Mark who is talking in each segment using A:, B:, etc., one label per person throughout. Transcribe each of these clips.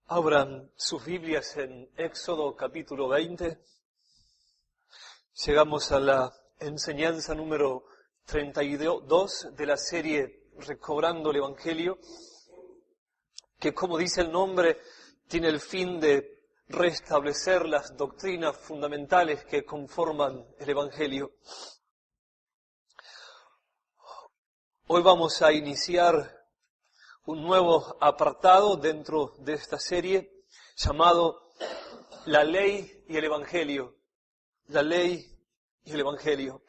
A: Abran sus Biblias en Éxodo capítulo 20. Llegamos a la enseñanza número 32 de la serie Recobrando el Evangelio, que, como dice el nombre, tiene el fin de restablecer las doctrinas fundamentales que conforman el Evangelio. Hoy vamos a iniciar un nuevo apartado dentro de esta serie llamado La Ley y el Evangelio. La Ley y el Evangelio.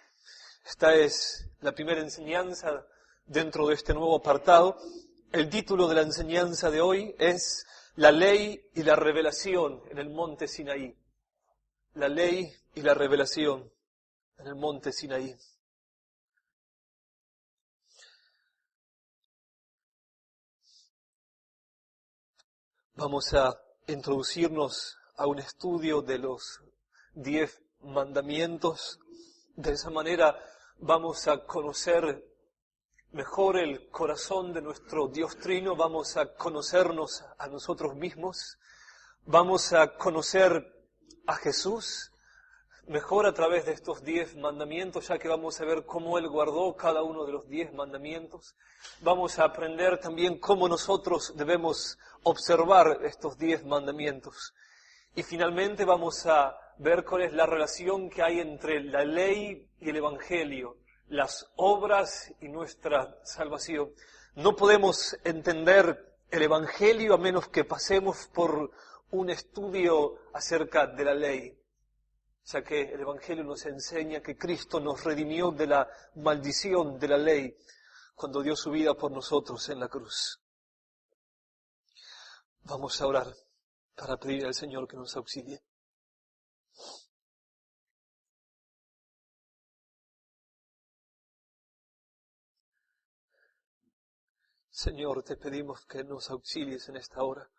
A: Esta es la primera enseñanza dentro de este nuevo apartado. El título de la enseñanza de hoy es La Ley y la Revelación en el Monte Sinaí. La Ley y la Revelación en el Monte Sinaí. Vamos a introducirnos a un estudio de los 10 mandamientos. De esa manera vamos a conocer mejor el corazón de nuestro Dios Trino, vamos a conocernos a nosotros mismos, vamos a conocer a Jesús mejor a través de estos 10 mandamientos, ya que vamos a ver cómo Él guardó cada uno de los 10 mandamientos. Vamos a aprender también cómo nosotros debemos observar estos 10 mandamientos. Y finalmente vamos a ver cuál es la relación que hay entre la ley y el Evangelio, las obras y nuestra salvación. No podemos entender el Evangelio a menos que pasemos por un estudio acerca de la ley, ya que el Evangelio nos enseña que Cristo nos redimió de la maldición de la ley cuando dio su vida por nosotros en la cruz. Vamos a orar para pedir al Señor que nos auxilie. Señor, te pedimos que nos auxilies en esta hora.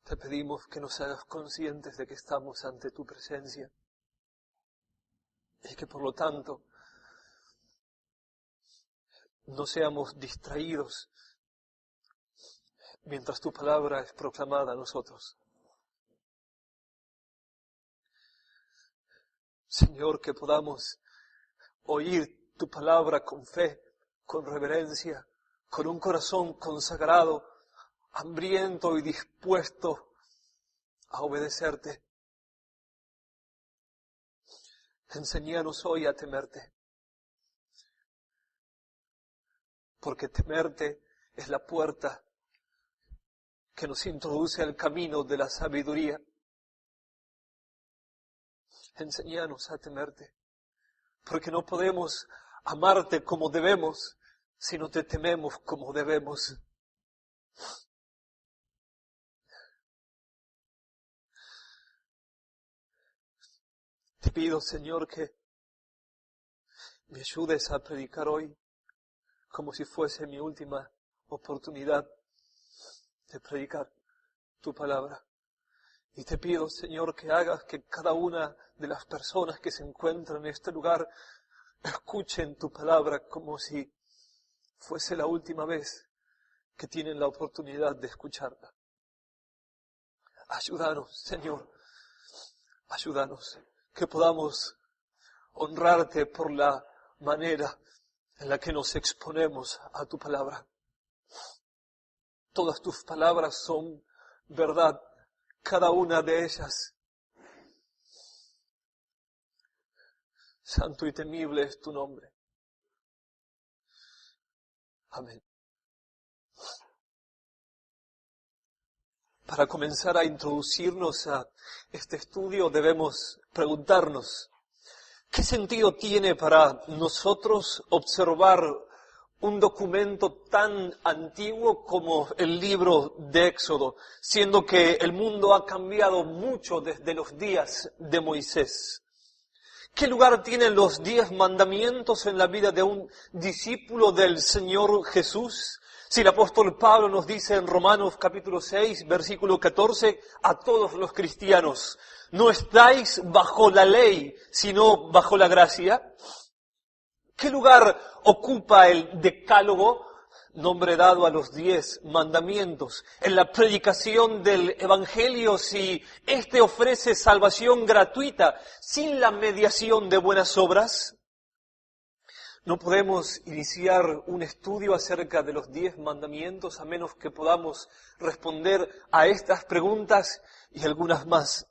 A: Te pedimos que nos hagas conscientes de que estamos ante tu presencia y que por lo tanto no seamos distraídos mientras tu palabra es proclamada a nosotros. Señor, que podamos oír tu palabra con fe, con reverencia, con un corazón consagrado, hambriento y dispuesto a obedecerte. Enséñanos hoy a temerte, porque temerte es la puerta que nos introduce al camino de la sabiduría. Enséñanos a temerte, porque no podemos amarte como debemos si no te tememos como debemos. Te pido, Señor, que me ayudes a predicar hoy como si fuese mi última oportunidad de predicar tu palabra. Y te pido, Señor, que hagas que cada una de las personas que se encuentran en este lugar escuchen tu palabra como si fuese la última vez que tienen la oportunidad de escucharla. Ayúdanos, Señor, ayúdanos, que podamos honrarte por la manera en la que nos exponemos a tu palabra. Todas tus palabras son verdad, cada una de ellas. Santo y temible es tu nombre. Amén. Para comenzar a introducirnos a este estudio debemos preguntarnos, ¿qué sentido tiene para nosotros observar un documento tan antiguo como el libro de Éxodo, siendo que el mundo ha cambiado mucho desde los días de Moisés? ¿Qué lugar tienen los 10 mandamientos en la vida de un discípulo del Señor Jesús? Si el apóstol Pablo nos dice en Romanos capítulo 6, versículo 14, a todos los cristianos, no estáis bajo la ley, sino bajo la gracia. ¿Qué lugar ocupa el decálogo, nombre dado a los 10 mandamientos, en la predicación del Evangelio si éste ofrece salvación gratuita sin la mediación de buenas obras? No podemos iniciar un estudio acerca de los 10 mandamientos a menos que podamos responder a estas preguntas y algunas más.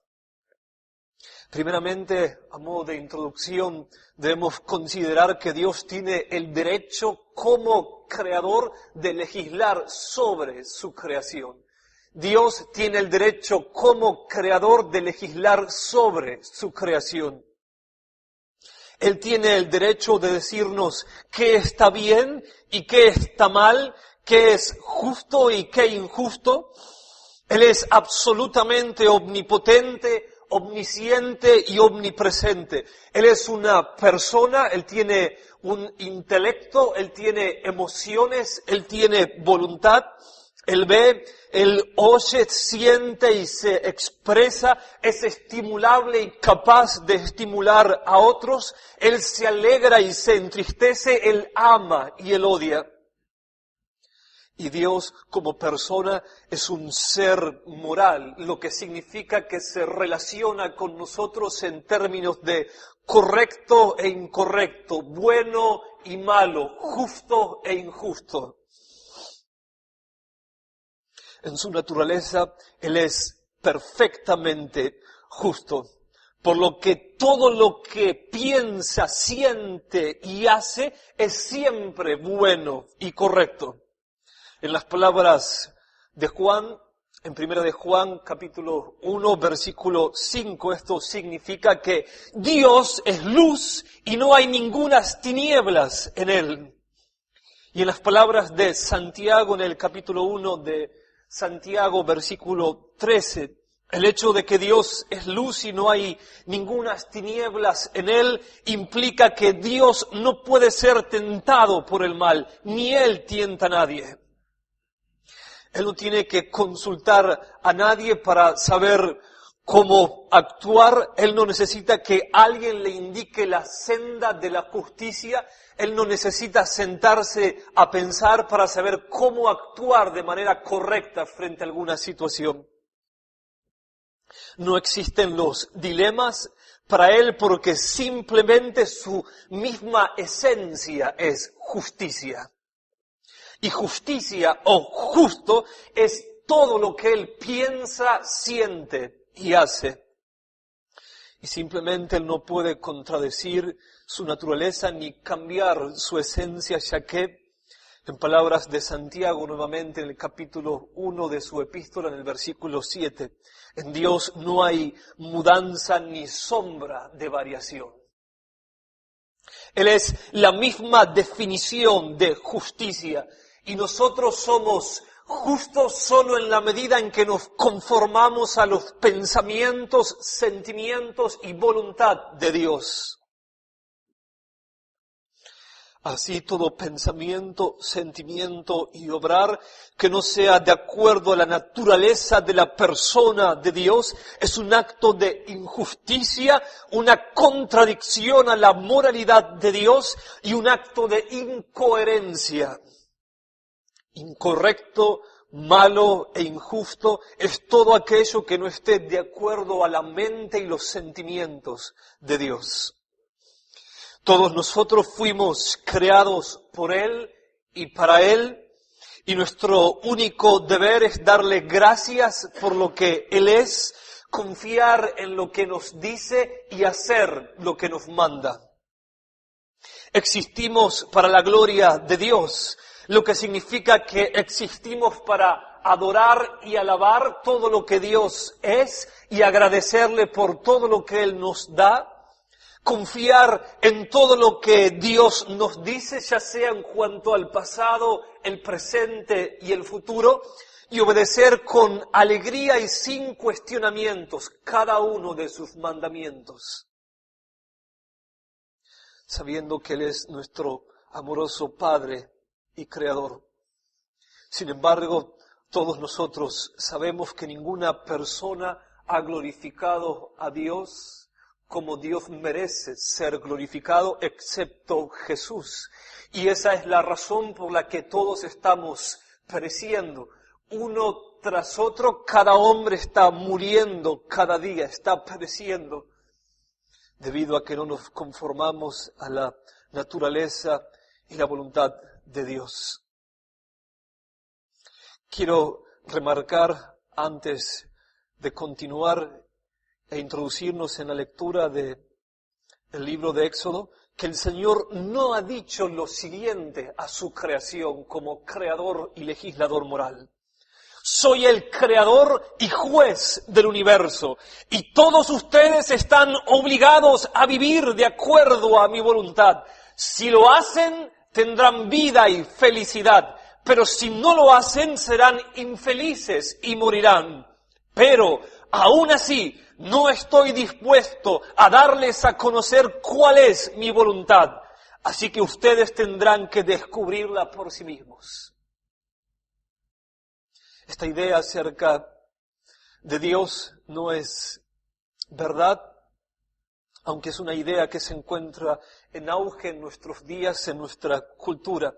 A: Primeramente, a modo de introducción, debemos considerar que Dios tiene el derecho como creador de legislar sobre su creación. Dios tiene el derecho como creador de legislar sobre su creación. Él tiene el derecho de decirnos qué está bien y qué está mal, qué es justo y qué injusto. Él es absolutamente omnipotente, omnisciente y omnipresente. Él es una persona, Él tiene un intelecto, Él tiene emociones, Él tiene voluntad. Él ve, Él oye, siente y se expresa, es estimulable y capaz de estimular a otros. Él se alegra y se entristece, Él ama y Él odia. Y Dios como persona es un ser moral, lo que significa que se relaciona con nosotros en términos de correcto e incorrecto, bueno y malo, justo e injusto. En su naturaleza, Él es perfectamente justo, por lo que todo lo que piensa, siente y hace es siempre bueno y correcto. En las palabras de Juan, en 1 de Juan, capítulo 1, versículo 5, esto significa que Dios es luz y no hay ningunas tinieblas en Él. Y en las palabras de Santiago, en el capítulo 1 de Santiago, versículo 13, el hecho de que Dios es luz y no hay ningunas tinieblas en Él implica que Dios no puede ser tentado por el mal, ni Él tienta a nadie. Él no tiene que consultar a nadie para saber cómo actuar. Él no necesita que alguien le indique la senda de la justicia. Él no necesita sentarse a pensar para saber cómo actuar de manera correcta frente a alguna situación. No existen los dilemas para Él porque simplemente su misma esencia es justicia. Y justicia o justo es todo lo que Él piensa, siente y hace. Y simplemente Él no puede contradecir su naturaleza ni cambiar su esencia, ya que, en palabras de Santiago nuevamente en el capítulo 1 de su epístola, en el versículo 7, en Dios no hay mudanza ni sombra de variación. Él es la misma definición de justicia. Y nosotros somos justos solo en la medida en que nos conformamos a los pensamientos, sentimientos y voluntad de Dios. Así todo pensamiento, sentimiento y obrar que no sea de acuerdo a la naturaleza de la persona de Dios es un acto de injusticia, una contradicción a la moralidad de Dios y un acto de incoherencia. Incorrecto, malo e injusto es todo aquello que no esté de acuerdo a la mente y los sentimientos de Dios. Todos nosotros fuimos creados por Él y para Él, y nuestro único deber es darle gracias por lo que Él es, confiar en lo que nos dice y hacer lo que nos manda. Existimos para la gloria de Dios, lo que significa que existimos para adorar y alabar todo lo que Dios es y agradecerle por todo lo que Él nos da. Confiar en todo lo que Dios nos dice, ya sea en cuanto al pasado, el presente y el futuro, y obedecer con alegría y sin cuestionamientos cada uno de sus mandamientos, sabiendo que Él es nuestro amoroso Padre y Creador. Sin embargo, todos nosotros sabemos que ninguna persona ha glorificado a Dios como Dios merece ser glorificado, excepto Jesús. Y esa es la razón por la que todos estamos pereciendo. Uno tras otro, cada hombre está muriendo cada día, está pereciendo, debido a que no nos conformamos a la naturaleza y la voluntad de Dios. Quiero remarcar, antes de continuar e introducirnos en la lectura del libro de Éxodo, que el Señor no ha dicho lo siguiente a su creación como creador y legislador moral. Soy el creador y juez del universo, y todos ustedes están obligados a vivir de acuerdo a mi voluntad. Si lo hacen, tendrán vida y felicidad, pero si no lo hacen, serán infelices y morirán. Pero, aún así, no estoy dispuesto a darles a conocer cuál es mi voluntad, así que ustedes tendrán que descubrirla por sí mismos. Esta idea acerca de Dios no es verdad, aunque es una idea que se encuentra en auge en nuestros días, en nuestra cultura.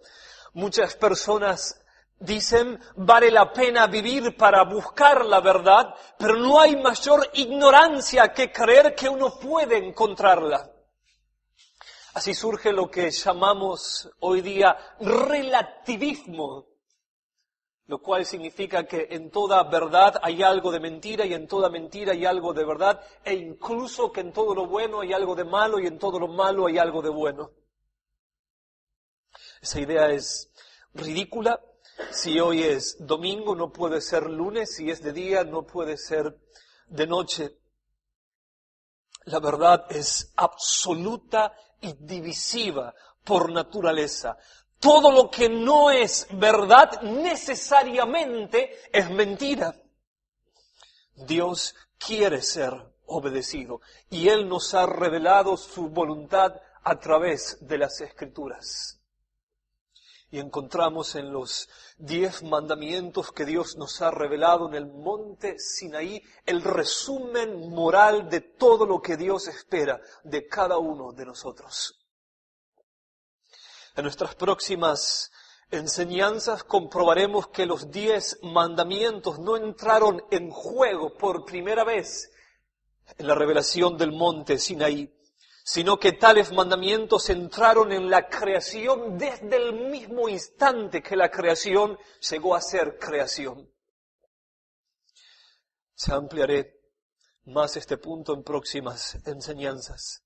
A: Muchas personas dicen, vale la pena vivir para buscar la verdad, pero no hay mayor ignorancia que creer que uno puede encontrarla. Así surge lo que llamamos hoy día relativismo, lo cual significa que en toda verdad hay algo de mentira y en toda mentira hay algo de verdad, e incluso que en todo lo bueno hay algo de malo y en todo lo malo hay algo de bueno. Esa idea es ridícula. Si hoy es domingo, no puede ser lunes. Si es de día, no puede ser de noche. La verdad es absoluta y divisiva por naturaleza. Todo lo que no es verdad necesariamente es mentira. Dios quiere ser obedecido y Él nos ha revelado su voluntad a través de las Escrituras. Y encontramos en los 10 mandamientos que Dios nos ha revelado en el monte Sinaí el resumen moral de todo lo que Dios espera de cada uno de nosotros. En nuestras próximas enseñanzas comprobaremos que los 10 mandamientos no entraron en juego por primera vez en la revelación del monte Sinaí, sino que tales mandamientos entraron en la creación desde el mismo instante que la creación llegó a ser creación. Se ampliaré más este punto en próximas enseñanzas.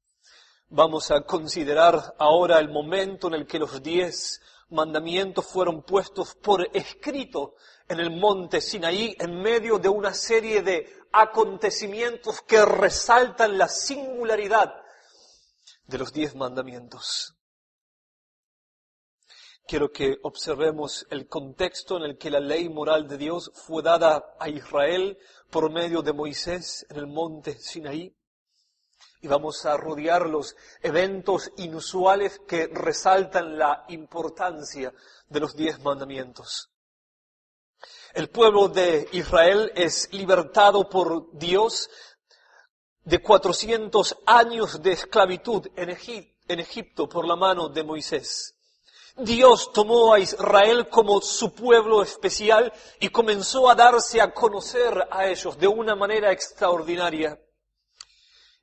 A: Vamos a considerar ahora el momento en el que los 10 mandamientos fueron puestos por escrito en el monte Sinaí en medio de una serie de acontecimientos que resaltan la singularidad de los 10 mandamientos. Quiero que observemos el contexto en el que la ley moral de Dios fue dada a Israel por medio de Moisés en el monte Sinaí. Y vamos a rodear los eventos inusuales que resaltan la importancia de los 10 mandamientos. El pueblo de Israel es libertado por Dios de 400 años de esclavitud en Egipto por la mano de Moisés. Dios tomó a Israel como su pueblo especial y comenzó a darse a conocer a ellos de una manera extraordinaria.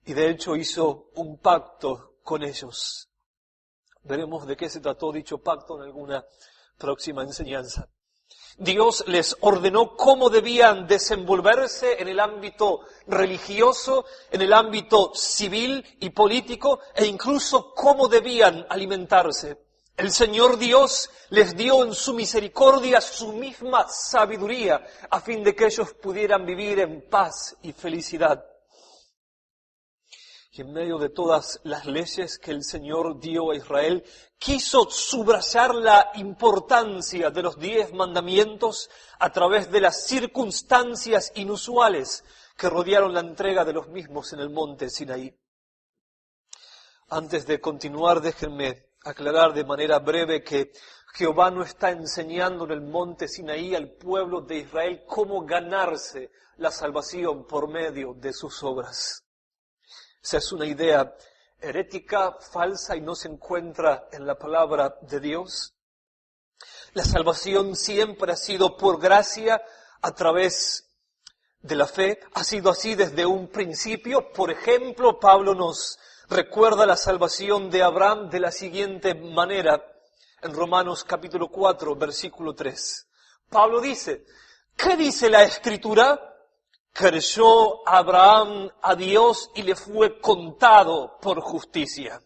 A: Y de hecho hizo un pacto con ellos. Veremos de qué se trató dicho pacto en alguna próxima enseñanza. Dios les ordenó cómo debían desenvolverse en el ámbito religioso, en el ámbito civil y político, e incluso cómo debían alimentarse. El Señor Dios les dio en su misericordia su misma sabiduría, a fin de que ellos pudieran vivir en paz y felicidad. Y en medio de todas las leyes que el Señor dio a Israel, quiso subrayar la importancia de los 10 mandamientos a través de las circunstancias inusuales que rodearon la entrega de los mismos en el monte Sinaí. Antes de continuar, déjenme aclarar de manera breve que Jehová no está enseñando en el monte Sinaí al pueblo de Israel cómo ganarse la salvación por medio de sus obras. Esa es una idea herética, falsa y no se encuentra en la palabra de Dios. La salvación siempre ha sido por gracia a través de la fe. Ha sido así desde un principio. Por ejemplo, Pablo nos recuerda la salvación de Abraham de la siguiente manera en Romanos capítulo 4, versículo 3. Pablo dice, ¿qué dice la Escritura? Creyó Abraham a Dios y le fue contado por justicia.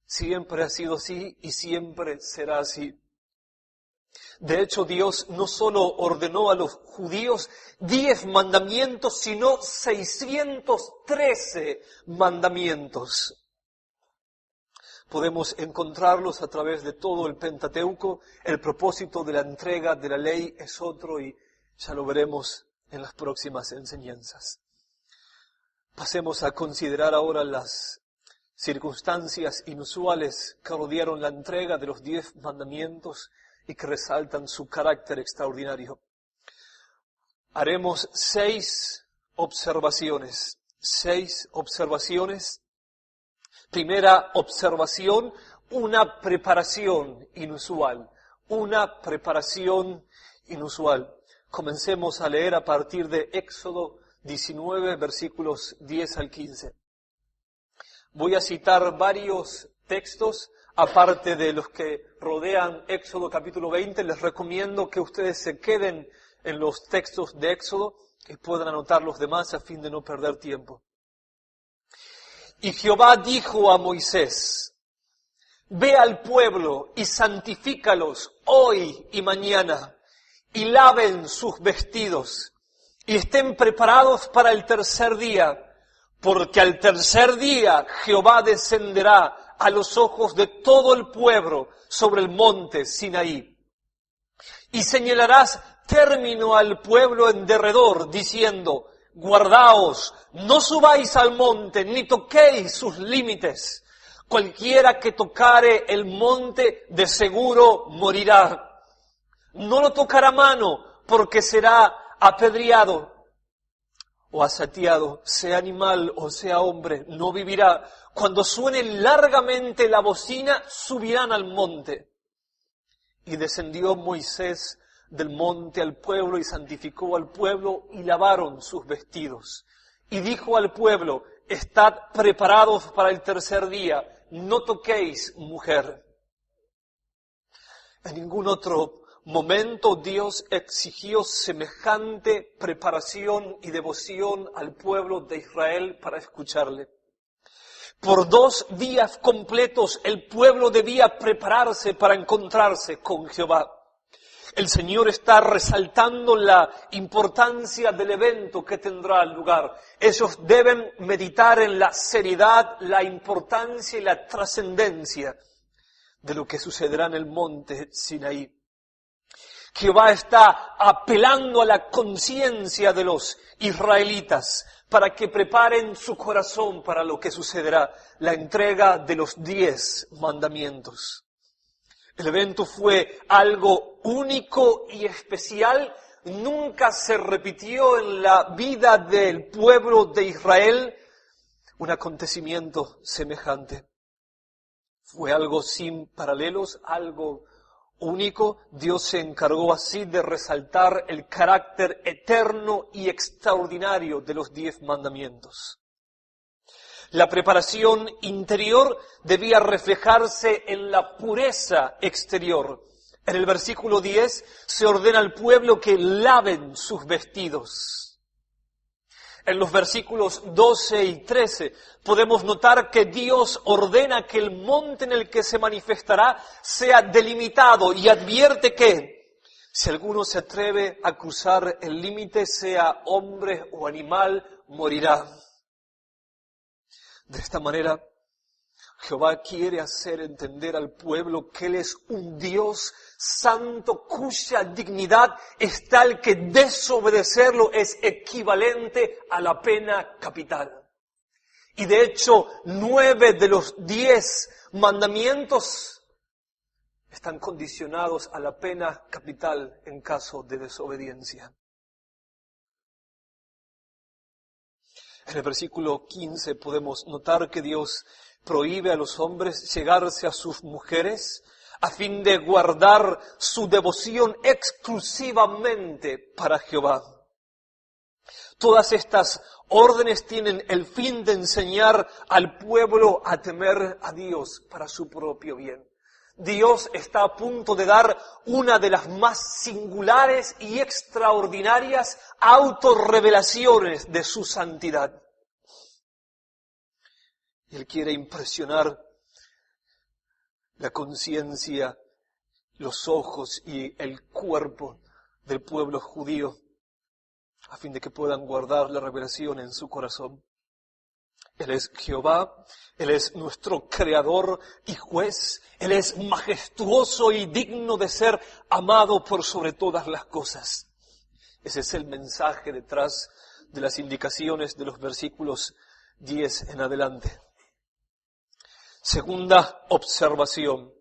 A: Siempre ha sido así y siempre será así. De hecho, Dios no solo ordenó a los judíos 10 mandamientos, sino 613 mandamientos. Podemos encontrarlos a través de todo el Pentateuco. El propósito de la entrega de la ley es otro y ya lo veremos en las próximas enseñanzas. Pasemos a considerar ahora las circunstancias inusuales que rodearon la entrega de los 10 mandamientos y que resaltan su carácter extraordinario. Haremos 6 observaciones. Primera observación, una preparación inusual. Comencemos a leer a partir de Éxodo 19, versículos 10 al 15. Voy a citar varios textos, aparte de los que rodean Éxodo capítulo 20. Les recomiendo que ustedes se queden en los textos de Éxodo y puedan anotar los demás a fin de no perder tiempo. Y Jehová dijo a Moisés, ve al pueblo y santifícalos hoy y mañana, y laven sus vestidos, y estén preparados para el tercer día, porque al tercer día Jehová descenderá a los ojos de todo el pueblo sobre el monte Sinaí. Y señalarás término al pueblo en derredor, diciendo, guardaos, no subáis al monte, ni toquéis sus límites. Cualquiera que tocare el monte, de seguro morirá. No lo tocará mano, porque será apedreado o asateado, sea animal o sea hombre, no vivirá. Cuando suene largamente la bocina, subirán al monte. Y descendió Moisés del monte al pueblo y santificó al pueblo y lavaron sus vestidos. Y dijo al pueblo, estad preparados para el tercer día, no toquéis mujer. En ningún otro momento Dios exigió semejante preparación y devoción al pueblo de Israel para escucharle. Por 2 días completos el pueblo debía prepararse para encontrarse con Jehová. El Señor está resaltando la importancia del evento que tendrá lugar. Ellos deben meditar en la seriedad, la importancia y la trascendencia de lo que sucederá en el monte Sinaí. Jehová está apelando a la conciencia de los israelitas para que preparen su corazón para lo que sucederá, la entrega de los 10 mandamientos. El evento fue algo único y especial. Nunca se repitió en la vida del pueblo de Israel un acontecimiento semejante. Fue algo sin paralelos, algo único. Dios se encargó así de resaltar el carácter eterno y extraordinario de los 10 mandamientos. La preparación interior debía reflejarse en la pureza exterior. En el versículo 10 se ordena al pueblo que laven sus vestidos. En los versículos 12 y 13 podemos notar que Dios ordena que el monte en el que se manifestará sea delimitado y advierte que si alguno se atreve a cruzar el límite, sea hombre o animal, morirá. De esta manera, Jehová quiere hacer entender al pueblo que Él es un Dios santo cuya dignidad es tal que desobedecerlo es equivalente a la pena capital. Y de hecho, 9 de los 10 mandamientos están condicionados a la pena capital en caso de desobediencia. En el versículo 15 podemos notar que Dios prohíbe a los hombres llegarse a sus mujeres a fin de guardar su devoción exclusivamente para Jehová. Todas estas órdenes tienen el fin de enseñar al pueblo a temer a Dios para su propio bien. Dios está a punto de dar una de las más singulares y extraordinarias autorrevelaciones de su santidad. Él quiere impresionar la conciencia, los ojos y el cuerpo del pueblo judío, a fin de que puedan guardar la revelación en su corazón. Él es Jehová, Él es nuestro creador y juez, Él es majestuoso y digno de ser amado por sobre todas las cosas. Ese es el mensaje detrás de las indicaciones de los versículos 10 en adelante. Segunda observación,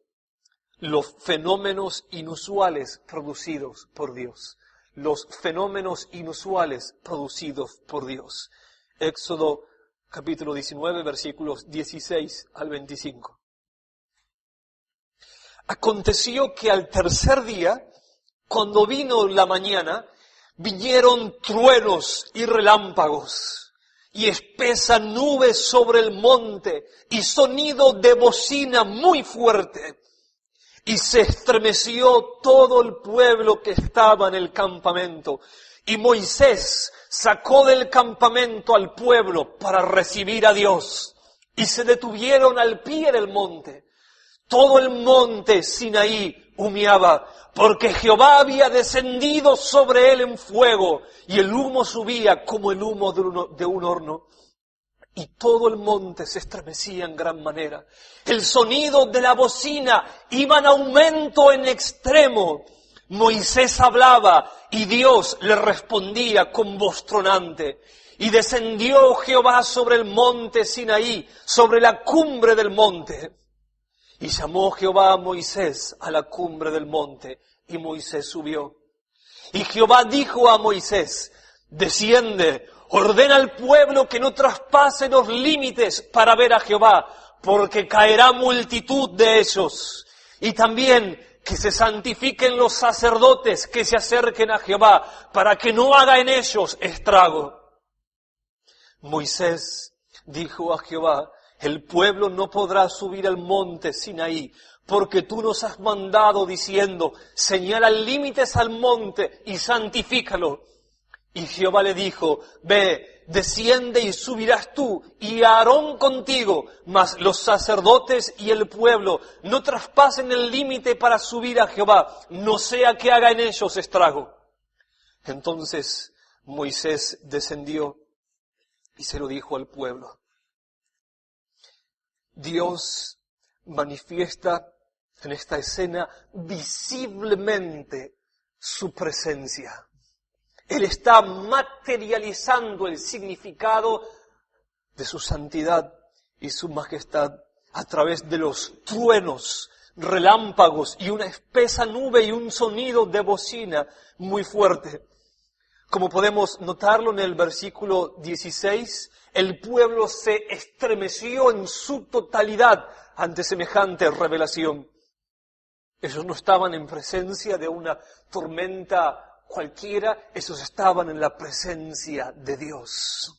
A: los fenómenos inusuales producidos por Dios. Los fenómenos inusuales producidos por Dios. Éxodo capítulo 19, versículos 16 al 25. Aconteció que al tercer día, cuando vino la mañana, vinieron truenos y relámpagos, y espesa nube sobre el monte, y sonido de bocina muy fuerte. Y se estremeció todo el pueblo que estaba en el campamento. Y Moisés sacó del campamento al pueblo para recibir a Dios. Y se detuvieron al pie del monte. Todo el monte Sinaí humeaba, porque Jehová había descendido sobre él en fuego, y el humo subía como el humo de un horno. Y todo el monte se estremecía en gran manera. El sonido de la bocina iba en aumento en extremo. Moisés hablaba y Dios le respondía con voz tronante. Y descendió Jehová sobre el monte Sinaí, sobre la cumbre del monte. Y llamó Jehová a Moisés a la cumbre del monte, y Moisés subió. Y Jehová dijo a Moisés, desciende, ordena al pueblo que no traspase los límites para ver a Jehová, porque caerá multitud de ellos. Y también que se santifiquen los sacerdotes que se acerquen a Jehová, para que no haga en ellos estrago. Moisés dijo a Jehová, el pueblo no podrá subir al monte Sinaí, porque tú nos has mandado diciendo, señala límites al monte y santifícalo. Y Jehová le dijo, ve, desciende y subirás tú, y Aarón contigo, mas los sacerdotes y el pueblo no traspasen el límite para subir a Jehová, no sea que haga en ellos estrago. Entonces Moisés descendió y se lo dijo al pueblo. Dios manifiesta en esta escena visiblemente su presencia. Él está materializando el significado de su santidad y su majestad a través de los truenos, relámpagos y una espesa nube y un sonido de bocina muy fuerte. Como podemos notarlo en el versículo 16, el pueblo se estremeció en su totalidad ante semejante revelación. Ellos no estaban en presencia de una tormenta cualquiera, ellos estaban en la presencia de Dios.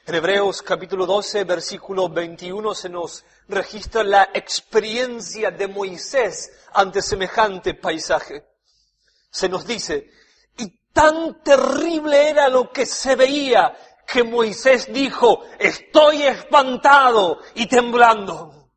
A: En Hebreos capítulo 12, versículo 21, se nos registra la experiencia de Moisés ante semejante paisaje. Se nos dice, y tan terrible era lo que se veía, que Moisés dijo, estoy espantado y temblando.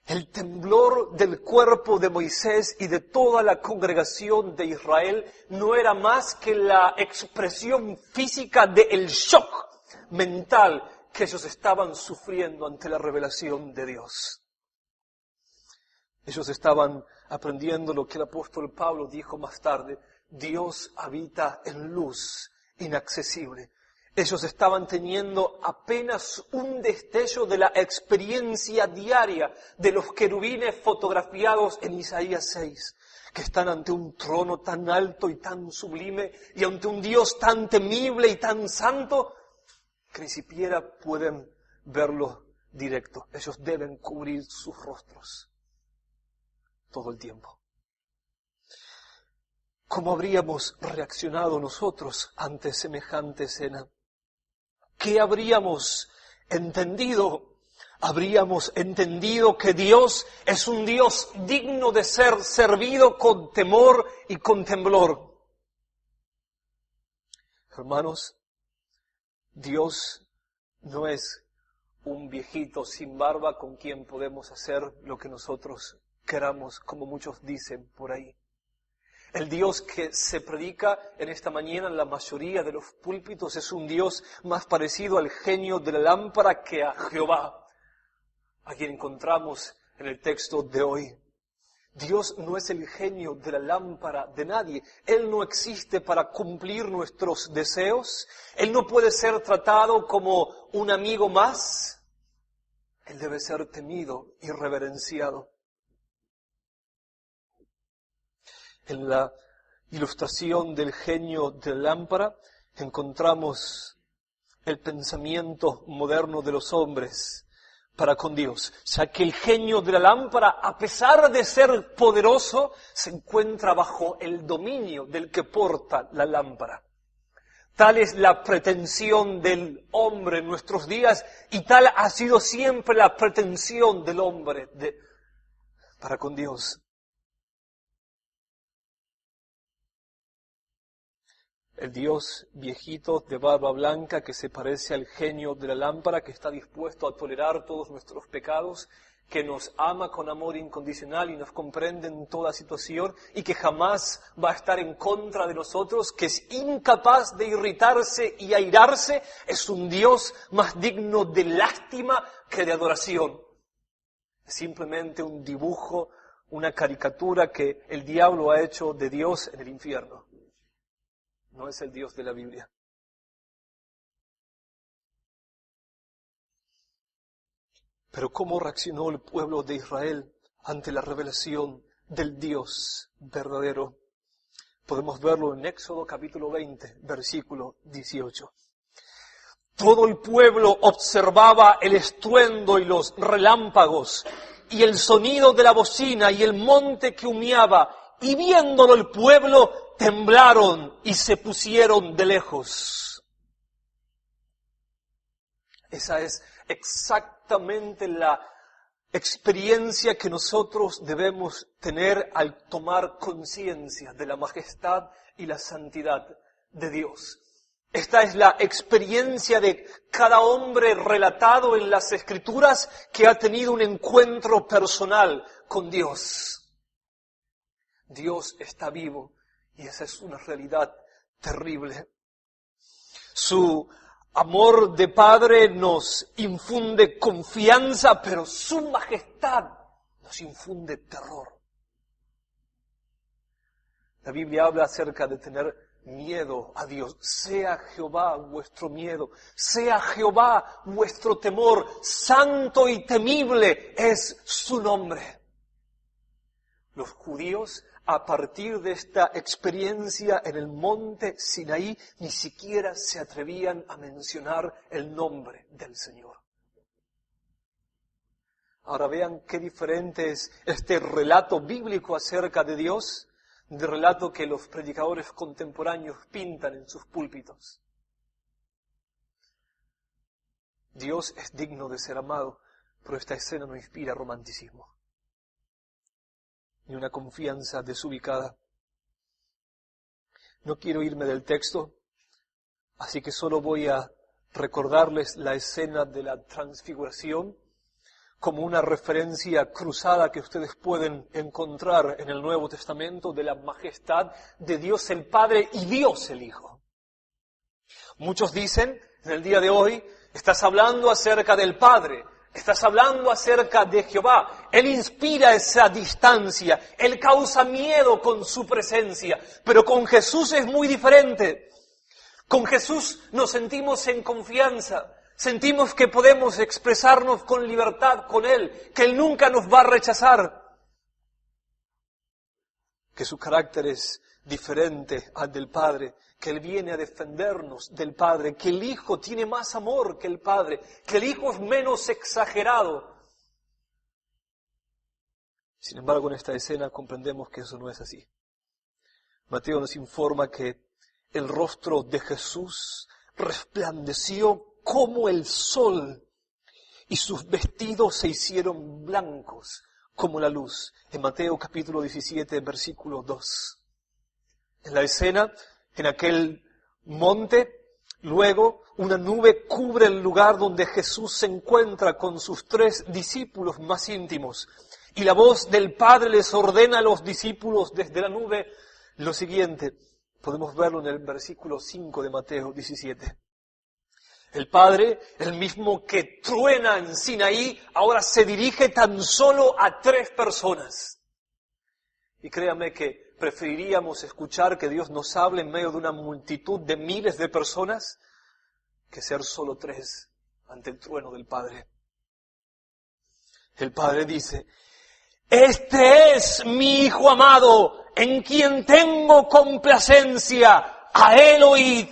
A: El temblor del cuerpo de Moisés y de toda la congregación de Israel no era más que la expresión física del shock mental que ellos estaban sufriendo ante la revelación de Dios. Ellos estaban aprendiendo lo que el apóstol Pablo dijo más tarde, Dios habita en luz inaccesible. Ellos estaban teniendo apenas un destello de la experiencia diaria de los querubines fotografiados en Isaías 6, que están ante un trono tan alto y tan sublime y ante un Dios tan temible y tan santo que ni siquiera pueden verlo directo. Ellos deben cubrir sus rostros todo el tiempo. ¿Cómo habríamos reaccionado nosotros ante semejante escena? ¿Qué habríamos entendido? Habríamos entendido que Dios es un Dios digno de ser servido con temor y con temblor. Hermanos, Dios no es un viejito sin barba con quien podemos hacer lo que nosotros queramos, como muchos dicen por ahí. El Dios que se predica en esta mañana en la mayoría de los púlpitos es un Dios más parecido al genio de la lámpara que a Jehová, a quien encontramos en el texto de hoy. Dios no es el genio de la lámpara de nadie. Él no existe para cumplir nuestros deseos. Él no puede ser tratado como un amigo más. Él debe ser temido y reverenciado. En la ilustración del genio de la lámpara encontramos el pensamiento moderno de los hombres para con Dios, ya que el genio de la lámpara, a pesar de ser poderoso, se encuentra bajo el dominio del que porta la lámpara. Tal es la pretensión del hombre en nuestros días y tal ha sido siempre la pretensión del hombre para con Dios. El Dios viejito de barba blanca que se parece al genio de la lámpara, que está dispuesto a tolerar todos nuestros pecados, que nos ama con amor incondicional y nos comprende en toda situación y que jamás va a estar en contra de nosotros, que es incapaz de irritarse y airarse, es un Dios más digno de lástima que de adoración. Es simplemente un dibujo, una caricatura que el diablo ha hecho de Dios en el infierno. No es el Dios de la Biblia. Pero ¿cómo reaccionó el pueblo de Israel ante la revelación del Dios verdadero? Podemos verlo en Éxodo capítulo 20, versículo 18. Todo el pueblo observaba el estruendo y los relámpagos y el sonido de la bocina y el monte que humeaba, y viéndolo el pueblo temblaron y se pusieron de lejos. Esa es exactamente la experiencia que nosotros debemos tener al tomar conciencia de la majestad y la santidad de Dios. Esta es la experiencia de cada hombre relatado en las Escrituras que ha tenido un encuentro personal con Dios. Dios está vivo y esa es una realidad terrible. Su amor de Padre nos infunde confianza, pero su majestad nos infunde terror. La Biblia habla acerca de tener miedo a Dios. Sea Jehová vuestro miedo, sea Jehová vuestro temor. Santo y temible es su nombre. Los judíos, a partir de esta experiencia en el monte Sinaí, ni siquiera se atrevían a mencionar el nombre del Señor. Ahora vean qué diferente es este relato bíblico acerca de Dios, del relato que los predicadores contemporáneos pintan en sus púlpitos. Dios es digno de ser amado, pero esta escena no inspira romanticismo ni una confianza desubicada. No quiero irme del texto, así que solo voy a recordarles la escena de la transfiguración como una referencia cruzada que ustedes pueden encontrar en el Nuevo Testamento de la majestad de Dios el Padre y Dios el Hijo. Muchos dicen, en el día de hoy, estás hablando acerca del Padre, estás hablando acerca de Jehová. Él inspira esa distancia, Él causa miedo con su presencia, pero con Jesús es muy diferente. Con Jesús nos sentimos en confianza, sentimos que podemos expresarnos con libertad con Él, que Él nunca nos va a rechazar, que su carácter es diferente al del Padre que Él viene a defendernos del Padre, que el Hijo tiene más amor que el Padre, que el Hijo es menos exagerado. Sin embargo, en esta escena comprendemos que eso no es así. Mateo nos informa que el rostro de Jesús resplandeció como el sol y sus vestidos se hicieron blancos como la luz. En Mateo capítulo 17, versículo 2. En la escena, en aquel monte, luego una nube cubre el lugar donde Jesús se encuentra con sus 3 discípulos más íntimos. Y la voz del Padre les ordena a los discípulos desde la nube lo siguiente. Podemos verlo en el versículo 5 de Mateo 17. El Padre, el mismo que truena en Sinaí, ahora se dirige tan solo a 3 personas. Y créame que preferiríamos escuchar que Dios nos hable en medio de una multitud de miles de personas que ser solo 3 ante el trueno del Padre. El Padre dice: este es mi Hijo amado, en quien tengo complacencia, a Él oíd.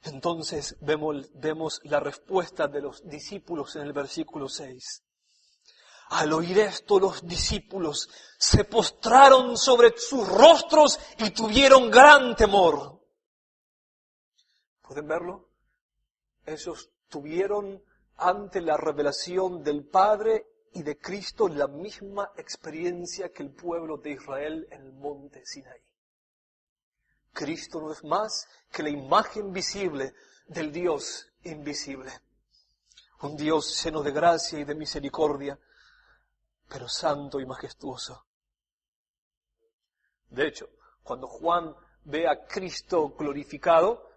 A: Entonces vemos la respuesta de los discípulos en el versículo 6. Al oír esto, los discípulos se postraron sobre sus rostros y tuvieron gran temor. ¿Pueden verlo? Ellos tuvieron ante la revelación del Padre y de Cristo la misma experiencia que el pueblo de Israel en el monte Sinaí. Cristo no es más que la imagen visible del Dios invisible. Un Dios lleno de gracia y de misericordia, pero santo y majestuoso. De hecho, cuando Juan ve a Cristo glorificado,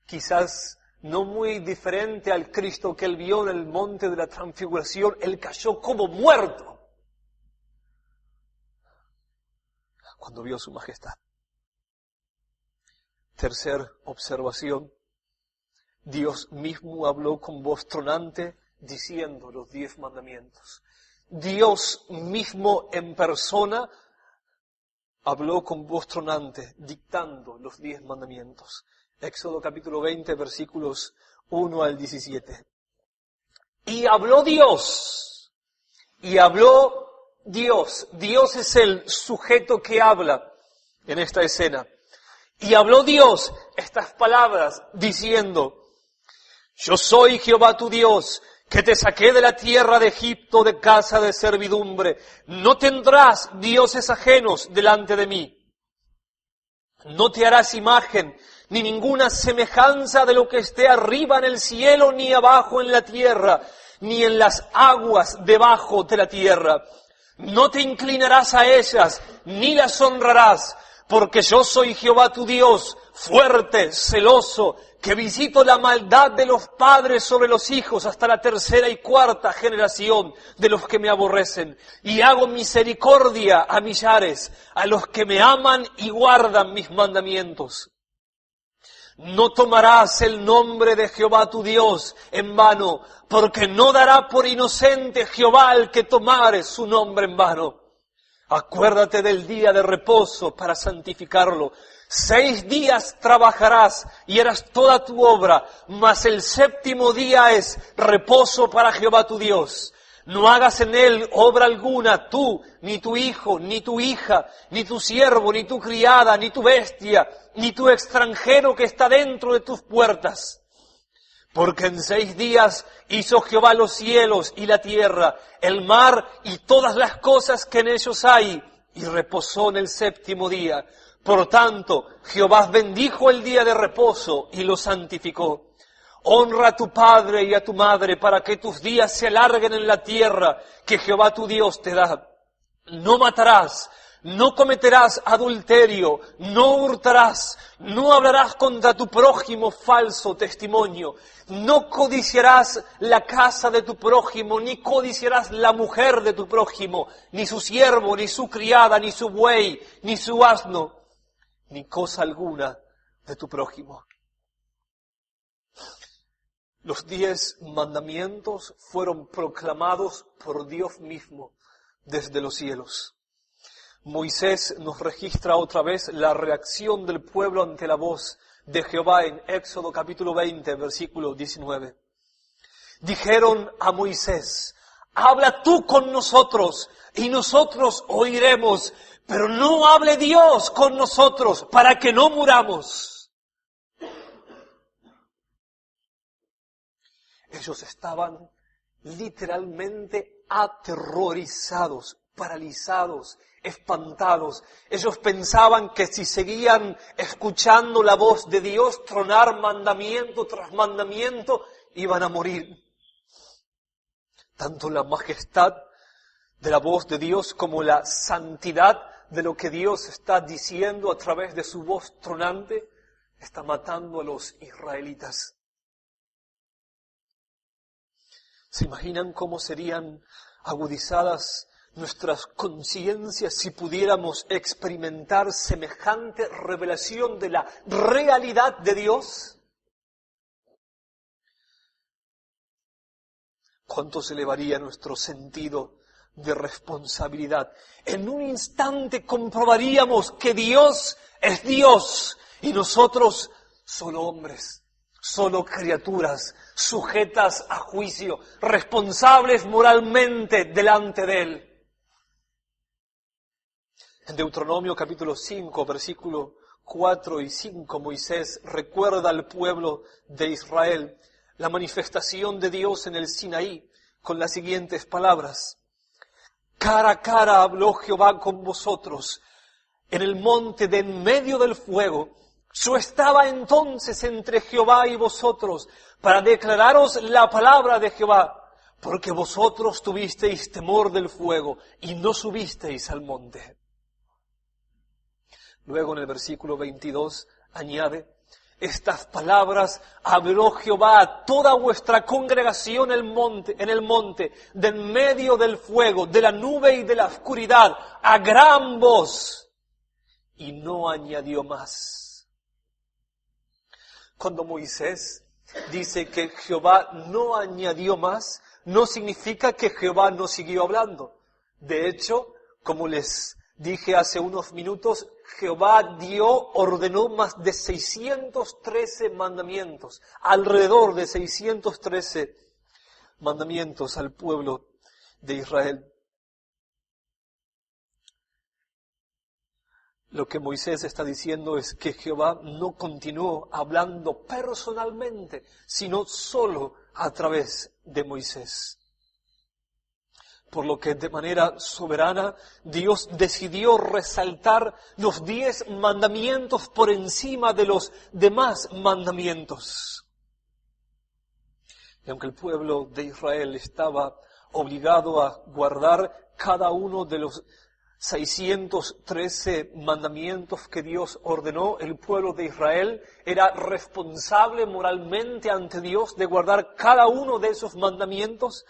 A: quizás no muy diferente al Cristo que él vio en el monte de la transfiguración, él cayó como muerto cuando vio su majestad. Tercer observación, Dios mismo habló con voz tronante diciendo los 10 mandamientos. Dios mismo en persona habló con voz tronante dictando los 10 mandamientos. Éxodo capítulo 20, versículos 1 al 17. Y habló Dios. Dios es el sujeto que habla en esta escena. Y habló Dios estas palabras diciendo: yo soy Jehová tu Dios, que te saqué de la tierra de Egipto de casa de servidumbre. No tendrás dioses ajenos delante de mí. No te harás imagen ni ninguna semejanza de lo que esté arriba en el cielo, ni abajo en la tierra, ni en las aguas debajo de la tierra. No te inclinarás a ellas, ni las honrarás, porque yo soy Jehová tu Dios, fuerte, celoso, que visito la maldad de los padres sobre los hijos hasta la 3ª y 4ª generación de los que me aborrecen, y hago misericordia a millares, a los que me aman y guardan mis mandamientos. No tomarás el nombre de Jehová tu Dios en vano, porque no dará por inocente Jehová al que tomare su nombre en vano. Acuérdate del día de reposo para santificarlo. 6 días trabajarás y harás toda tu obra, mas el 7º día es reposo para Jehová tu Dios. No hagas en él obra alguna, tú, ni tu hijo, ni tu hija, ni tu siervo, ni tu criada, ni tu bestia, ni tu extranjero que está dentro de tus puertas. Porque en 6 días hizo Jehová los cielos y la tierra, el mar y todas las cosas que en ellos hay, y reposó en el 7º día. Por tanto, Jehová bendijo el día de reposo y lo santificó. Honra a tu padre y a tu madre para que tus días se alarguen en la tierra que Jehová tu Dios te da. No matarás, no cometerás adulterio, no hurtarás, no hablarás contra tu prójimo falso testimonio, no codiciarás la casa de tu prójimo, ni codiciarás la mujer de tu prójimo, ni su siervo, ni su criada, ni su buey, ni su asno, ni cosa alguna de tu prójimo. Los 10 mandamientos fueron proclamados por Dios mismo desde los cielos. Moisés nos registra otra vez la reacción del pueblo ante la voz de Jehová en Éxodo capítulo 20, versículo 19. Dijeron a Moisés: habla tú con nosotros y nosotros oiremos, pero no hable Dios con nosotros para que no muramos. Ellos estaban literalmente aterrorizados, paralizados, espantados. Ellos pensaban que si seguían escuchando la voz de Dios tronar mandamiento tras mandamiento, iban a morir. Tanto la majestad de la voz de Dios como la santidad de lo que Dios está diciendo a través de su voz tronante está matando a los israelitas. ¿Se imaginan cómo serían agudizadas nuestras conciencias si pudiéramos experimentar semejante revelación de la realidad de Dios? ¿Cuánto se elevaría nuestro sentido de responsabilidad? En un instante comprobaríamos que Dios es Dios y nosotros solo hombres, solo criaturas, sujetas a juicio, responsables moralmente delante de Él. En Deuteronomio capítulo 5, versículo 4 y 5, Moisés recuerda al pueblo de Israel la manifestación de Dios en el Sinaí con las siguientes palabras: cara a cara habló Jehová con vosotros en el monte de en medio del fuego. Yo estaba entonces entre Jehová y vosotros para declararos la palabra de Jehová, porque vosotros tuvisteis temor del fuego y no subisteis al monte. Luego en el versículo 22 añade: estas palabras habló Jehová a toda vuestra congregación en el monte, de en medio del fuego, de la nube y de la oscuridad, a gran voz. Y no añadió más. Cuando Moisés dice que Jehová no añadió más, no significa que Jehová no siguió hablando. De hecho, como les dije hace unos minutos, Jehová ordenó más de 613 mandamientos, alrededor de 613 mandamientos al pueblo de Israel. Lo que Moisés está diciendo es que Jehová no continuó hablando personalmente, sino solo a través de Moisés. Por lo que de manera soberana Dios decidió resaltar los 10 mandamientos por encima de los demás mandamientos. Y aunque el pueblo de Israel estaba obligado a guardar cada uno de los 613 mandamientos que Dios ordenó, el pueblo de Israel era responsable moralmente ante Dios de guardar cada uno de esos mandamientos.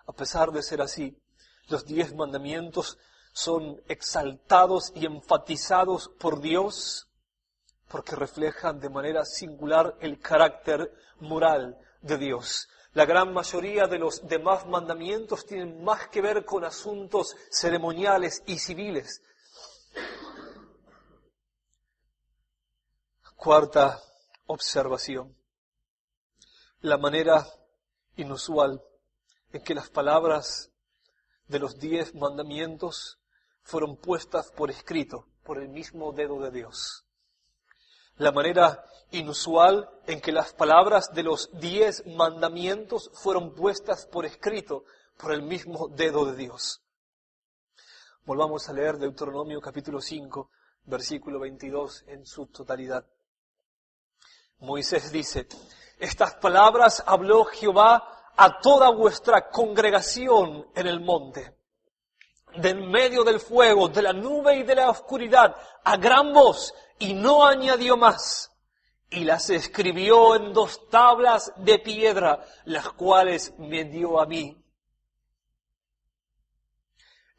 A: A pesar de ser así, los 10 mandamientos son exaltados y enfatizados por Dios porque reflejan de manera singular el carácter moral de Dios. La gran mayoría de los demás mandamientos tienen más que ver con asuntos ceremoniales y civiles. Cuarta observación: la manera inusual en que las palabras de los 10 mandamientos fueron puestas por escrito por el mismo dedo de Dios. La manera inusual en que las palabras de los 10 mandamientos fueron puestas por escrito por el mismo dedo de Dios. Volvamos a leer Deuteronomio capítulo 5, versículo 22 en su totalidad. Moisés dice: estas palabras habló Jehová a toda vuestra congregación en el monte, de en medio del fuego, de la nube y de la oscuridad, a gran voz, y no añadió más. Y las escribió en 2 tablas de piedra, las cuales me dio a mí.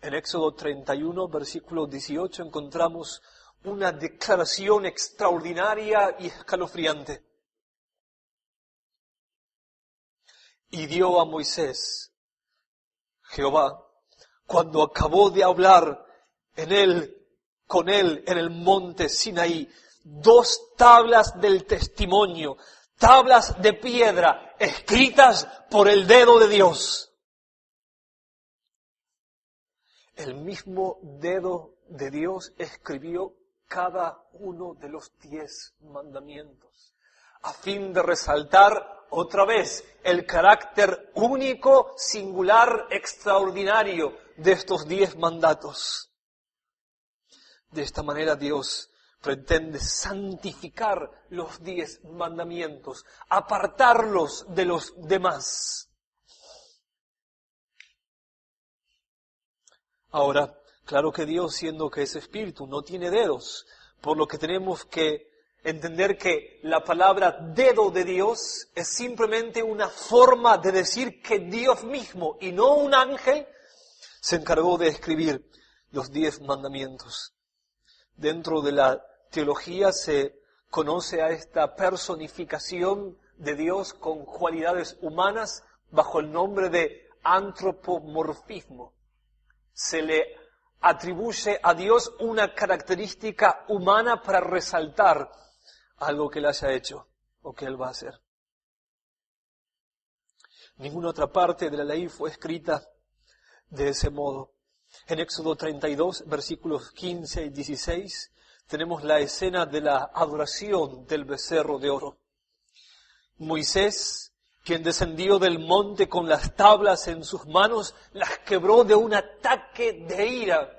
A: En Éxodo 31, versículo 18, encontramos una declaración extraordinaria y escalofriante. Y dio a Moisés Jehová, cuando acabó de hablar con él en el monte Sinaí, 2 tablas del testimonio, tablas de piedra escritas por el dedo de Dios. El mismo dedo de Dios escribió cada uno de los 10 mandamientos, a fin de resaltar otra vez el carácter único, singular, extraordinario de estos 10 mandatos. De esta manera Dios pretende santificar los 10 mandamientos, apartarlos de los demás. Ahora, claro que Dios, siendo que es espíritu, no tiene dedos, por lo que tenemos que entender que la palabra dedo de Dios es simplemente una forma de decir que Dios mismo, y no un ángel, se encargó de escribir los 10 mandamientos. Dentro de la teología se conoce a esta personificación de Dios con cualidades humanas bajo el nombre de antropomorfismo. Se le atribuye a Dios una característica humana para resaltar algo que Él haya hecho o que Él va a hacer. Ninguna otra parte de la ley fue escrita de ese modo. En Éxodo 32, versículos 15 y 16, tenemos la escena de la adoración del becerro de oro. Moisés, quien descendió del monte con las tablas en sus manos, las quebró de un ataque de ira,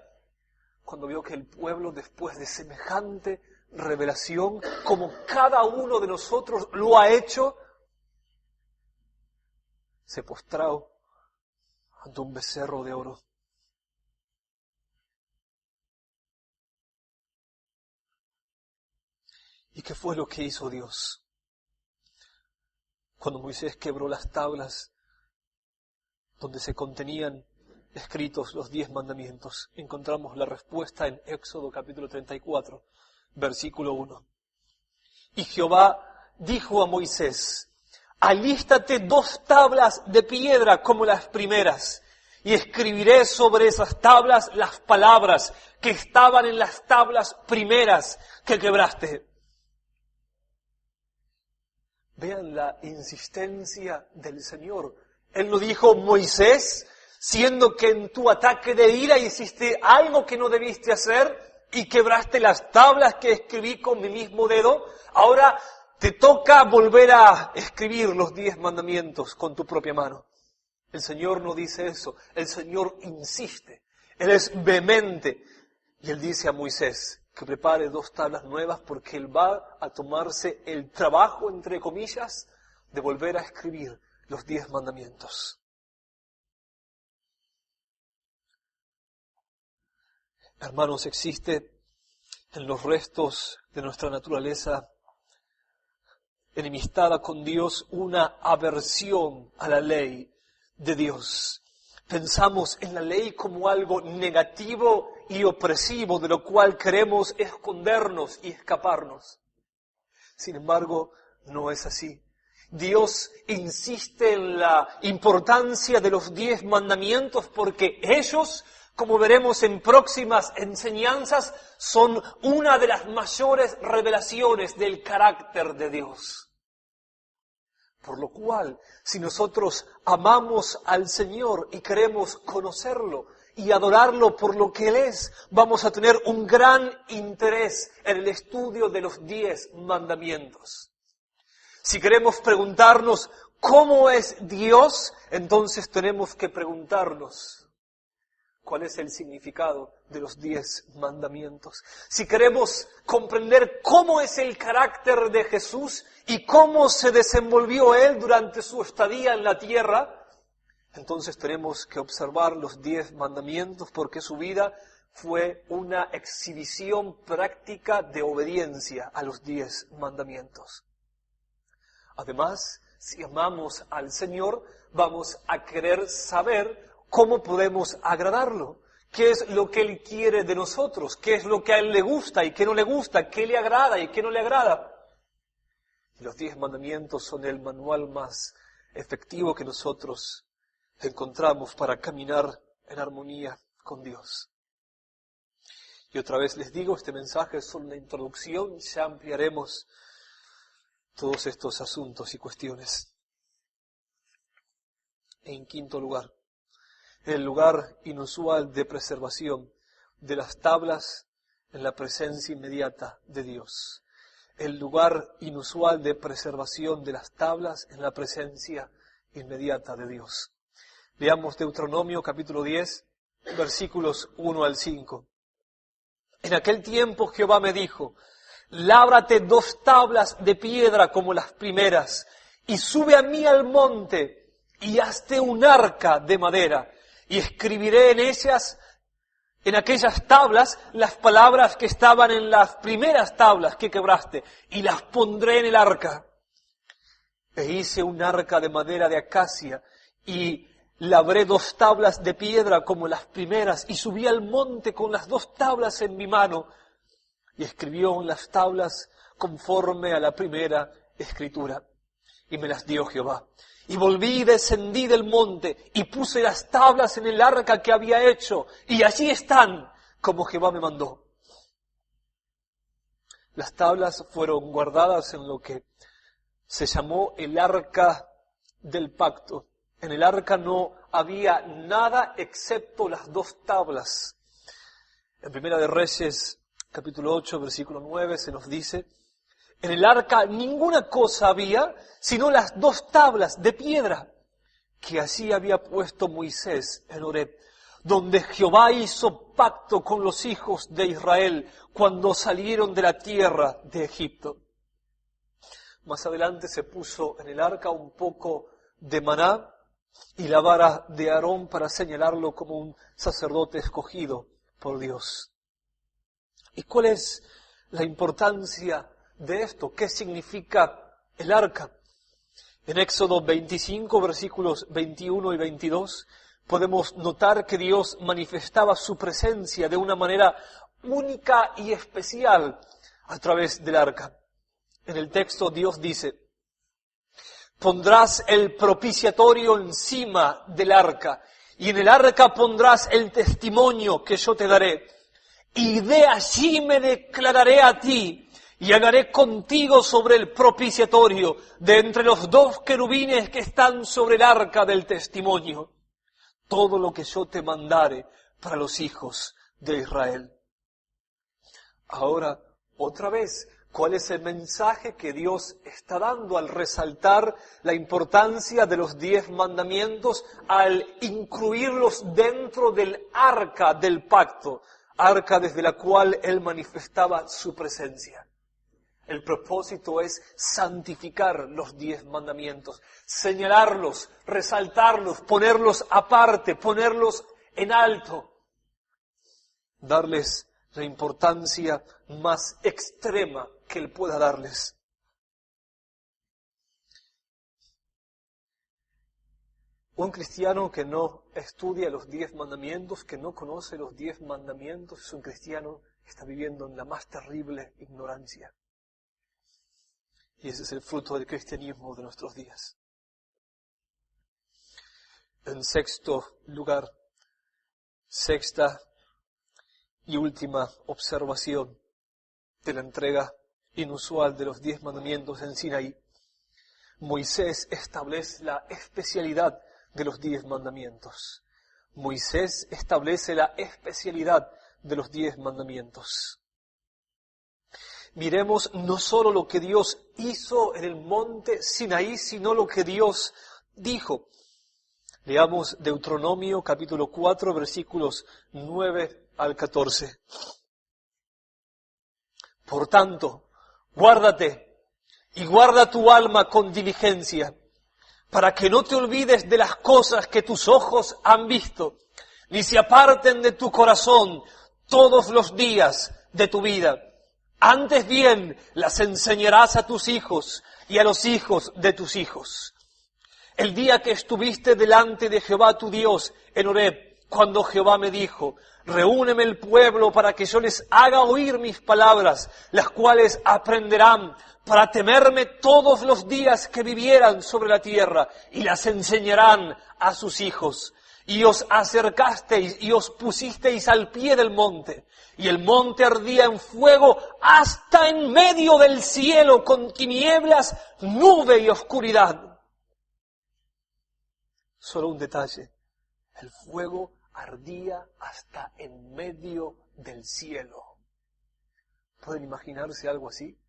A: cuando vio que el pueblo, después de semejante revelación, como cada uno de nosotros lo ha hecho, se postró ante un becerro de oro. ¿Y qué fue lo que hizo Dios? Cuando Moisés quebró las tablas donde se contenían escritos los 10 mandamientos, encontramos la respuesta en Éxodo capítulo 34, versículo 1. Y Jehová dijo a Moisés: alístate 2 tablas de piedra como las primeras, y escribiré sobre esas tablas las palabras que estaban en las tablas primeras que quebraste. Vean la insistencia del Señor. Él no dijo: Moisés, siendo que en tu ataque de ira hiciste algo que no debiste hacer y quebraste las tablas que escribí con mi mismo dedo, ahora te toca volver a escribir los 10 mandamientos con tu propia mano. El Señor no dice eso. El Señor insiste. Él es vehemente. Y Él dice a Moisés que prepare 2 tablas nuevas porque Él va a tomarse el trabajo, entre comillas, de volver a escribir los 10 mandamientos. Hermanos, existe en los restos de nuestra naturaleza enemistada con Dios una aversión a la ley de Dios. Pensamos en la ley como algo negativo y opresivo, de lo cual queremos escondernos y escaparnos. Sin embargo, no es así. Dios insiste en la importancia de los 10 mandamientos porque ellos, como veremos en próximas enseñanzas, son una de las mayores revelaciones del carácter de Dios. Por lo cual, si nosotros amamos al Señor y queremos conocerlo y adorarlo por lo que Él es, vamos a tener un gran interés en el estudio de los 10 mandamientos. Si queremos preguntarnos cómo es Dios, entonces tenemos que preguntarnos cuál es el significado de los 10 mandamientos. Si queremos comprender cómo es el carácter de Jesús y cómo se desenvolvió Él durante su estadía en la tierra, entonces tenemos que observar los 10 mandamientos porque su vida fue una exhibición práctica de obediencia a los 10 mandamientos. Además, si amamos al Señor, vamos a querer saber cómo podemos agradarlo. ¿Qué es lo que Él quiere de nosotros? ¿Qué es lo que a Él le gusta y qué no le gusta? ¿Qué le agrada y qué no le agrada? Y los 10 mandamientos son el manual más efectivo que nosotros encontramos para caminar en armonía con Dios. Y otra vez les digo, este mensaje es solo una introducción, ya ampliaremos todos estos asuntos y cuestiones. En quinto lugar, el lugar inusual de preservación de las tablas en la presencia inmediata de Dios. El lugar inusual de preservación de las tablas en la presencia inmediata de Dios. Leamos Deuteronomio capítulo 10, versículos 1 al 5. En aquel tiempo Jehová me dijo, lábrate 2 tablas de piedra como las primeras, y sube a mí al monte, y hazte un arca de madera, y escribiré en aquellas tablas, las palabras que estaban en las primeras tablas que quebraste, y las pondré en el arca. E hice un arca de madera de acacia, y labré 2 tablas de piedra como las primeras, y subí al monte con las 2 tablas en mi mano, y escribió en las tablas conforme a la primera escritura. Y me las dio Jehová. Y volví y descendí del monte, y puse las tablas en el arca que había hecho, y allí están, como Jehová me mandó. Las tablas fueron guardadas en lo que se llamó el arca del pacto. En el arca no había nada excepto las 2 tablas. En Primera de Reyes, capítulo 8, versículo 9, se nos dice, en el arca ninguna cosa había, sino las 2 tablas de piedra que allí había puesto Moisés en Horeb, donde Jehová hizo pacto con los hijos de Israel cuando salieron de la tierra de Egipto. Más adelante se puso en el arca un poco de maná y la vara de Aarón para señalarlo como un sacerdote escogido por Dios. ¿Y cuál es la importancia de esto? ¿Qué significa el arca? En Éxodo 25, versículos 21 y 22, podemos notar que Dios manifestaba su presencia de una manera única y especial a través del arca. En el texto Dios dice, pondrás el propiciatorio encima del arca, y en el arca pondrás el testimonio que yo te daré. Y de allí me declararé a ti, y hablaré contigo sobre el propiciatorio, de entre los 2 querubines que están sobre el arca del testimonio, todo lo que yo te mandare para los hijos de Israel. Ahora, otra vez, ¿cuál es el mensaje que Dios está dando al resaltar la importancia de los 10 mandamientos, al incluirlos dentro del arca del pacto, arca desde la cual Él manifestaba su presencia? El propósito es santificar los 10 mandamientos, señalarlos, resaltarlos, ponerlos aparte, ponerlos en alto, darles la importancia más extrema que Él pueda darles. Un cristiano que no estudia los 10 mandamientos, que no conoce los 10 mandamientos, es un cristiano que está viviendo en la más terrible ignorancia. Y ese es el fruto del cristianismo de nuestros días. En sexto lugar, sexta y última observación de la entrega inusual de los 10 mandamientos en Sinaí. Moisés establece la especialidad de los 10 mandamientos. Moisés establece la especialidad de los 10 mandamientos. Miremos no solo lo que Dios hizo en el monte Sinaí, sino lo que Dios dijo. Leamos Deuteronomio capítulo 4, versículos 9 al 14. Por tanto, guárdate y guarda tu alma con diligencia, para que no te olvides de las cosas que tus ojos han visto, ni se aparten de tu corazón todos los días de tu vida. Antes bien, las enseñarás a tus hijos y a los hijos de tus hijos. El día que estuviste delante de Jehová tu Dios en Horeb, cuando Jehová me dijo, reúneme el pueblo para que yo les haga oír mis palabras, las cuales aprenderán para temerme todos los días que vivieran sobre la tierra, y las enseñarán a sus hijos. Y os acercasteis y os pusisteis al pie del monte. Y el monte ardía en fuego hasta en medio del cielo, con tinieblas, nube y oscuridad. Solo un detalle. El fuego ardía hasta en medio del cielo. ¿Pueden imaginarse algo así?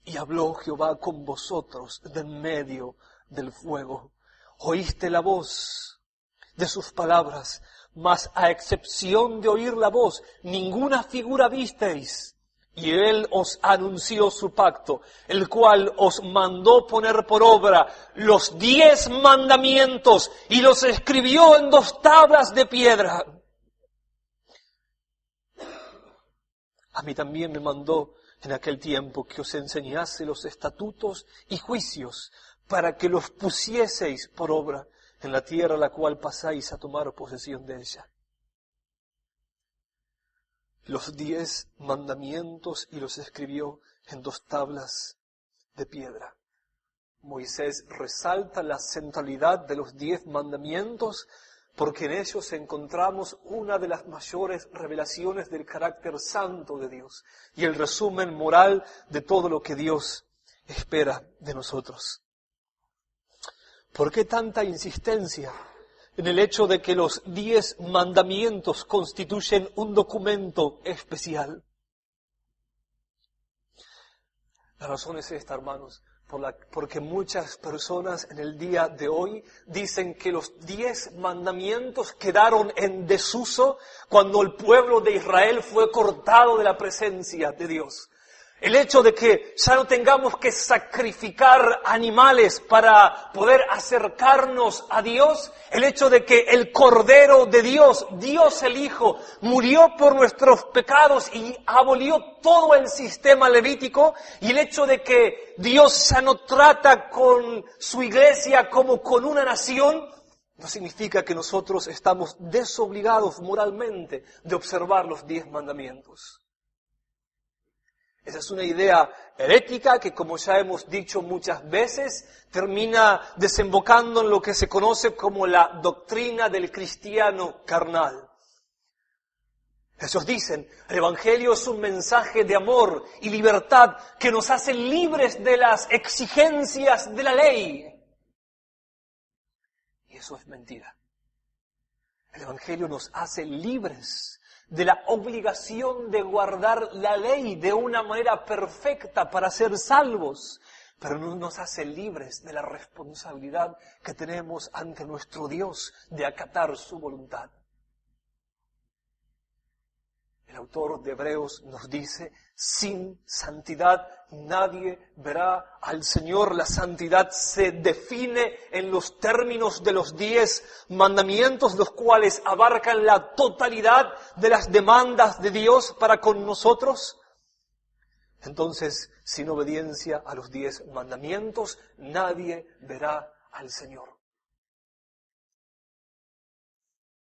A: Y habló Jehová con vosotros de en medio del fuego. Oíste la voz de sus palabras, mas a excepción de oír la voz, ninguna figura visteis. Y él os anunció su pacto, el cual os mandó poner por obra los 10 mandamientos y los escribió en 2 tablas de piedra. A mí también me mandó en aquel tiempo que os enseñase los estatutos y juicios para que los pusieseis por obra en la tierra a la cual pasáis a tomar posesión de ella. Los 10 mandamientos y los escribió en 2 tablas de piedra. Moisés resalta la centralidad de los 10 mandamientos porque en ellos encontramos una de las mayores revelaciones del carácter santo de Dios y el resumen moral de todo lo que Dios espera de nosotros. ¿Por qué tanta insistencia en el hecho de que los 10 mandamientos constituyen un documento especial? La razón es esta, hermanos, porque muchas personas en el día de hoy dicen que los 10 mandamientos quedaron en desuso cuando el pueblo de Israel fue cortado de la presencia de Dios. El hecho de que ya no tengamos que sacrificar animales para poder acercarnos a Dios, el hecho de que el Cordero de Dios, Dios el Hijo, murió por nuestros pecados y abolió todo el sistema levítico, y el hecho de que Dios ya no trata con su iglesia como con una nación, no significa que nosotros estamos desobligados moralmente de observar los 10 mandamientos. Esa es una idea herética que, como ya hemos dicho muchas veces, termina desembocando en lo que se conoce como la doctrina del cristiano carnal. Ellos dicen, el Evangelio es un mensaje de amor y libertad que nos hace libres de las exigencias de la ley. Y eso es mentira. El Evangelio nos hace libres de la obligación de guardar la ley de una manera perfecta para ser salvos, pero no nos hace libres de la responsabilidad que tenemos ante nuestro Dios de acatar su voluntad. El autor de Hebreos nos dice, sin santidad nadie verá al Señor. La santidad se define en los términos de los 10 mandamientos, los cuales abarcan la totalidad de las demandas de Dios para con nosotros. Entonces, sin obediencia a los 10 mandamientos, nadie verá al Señor.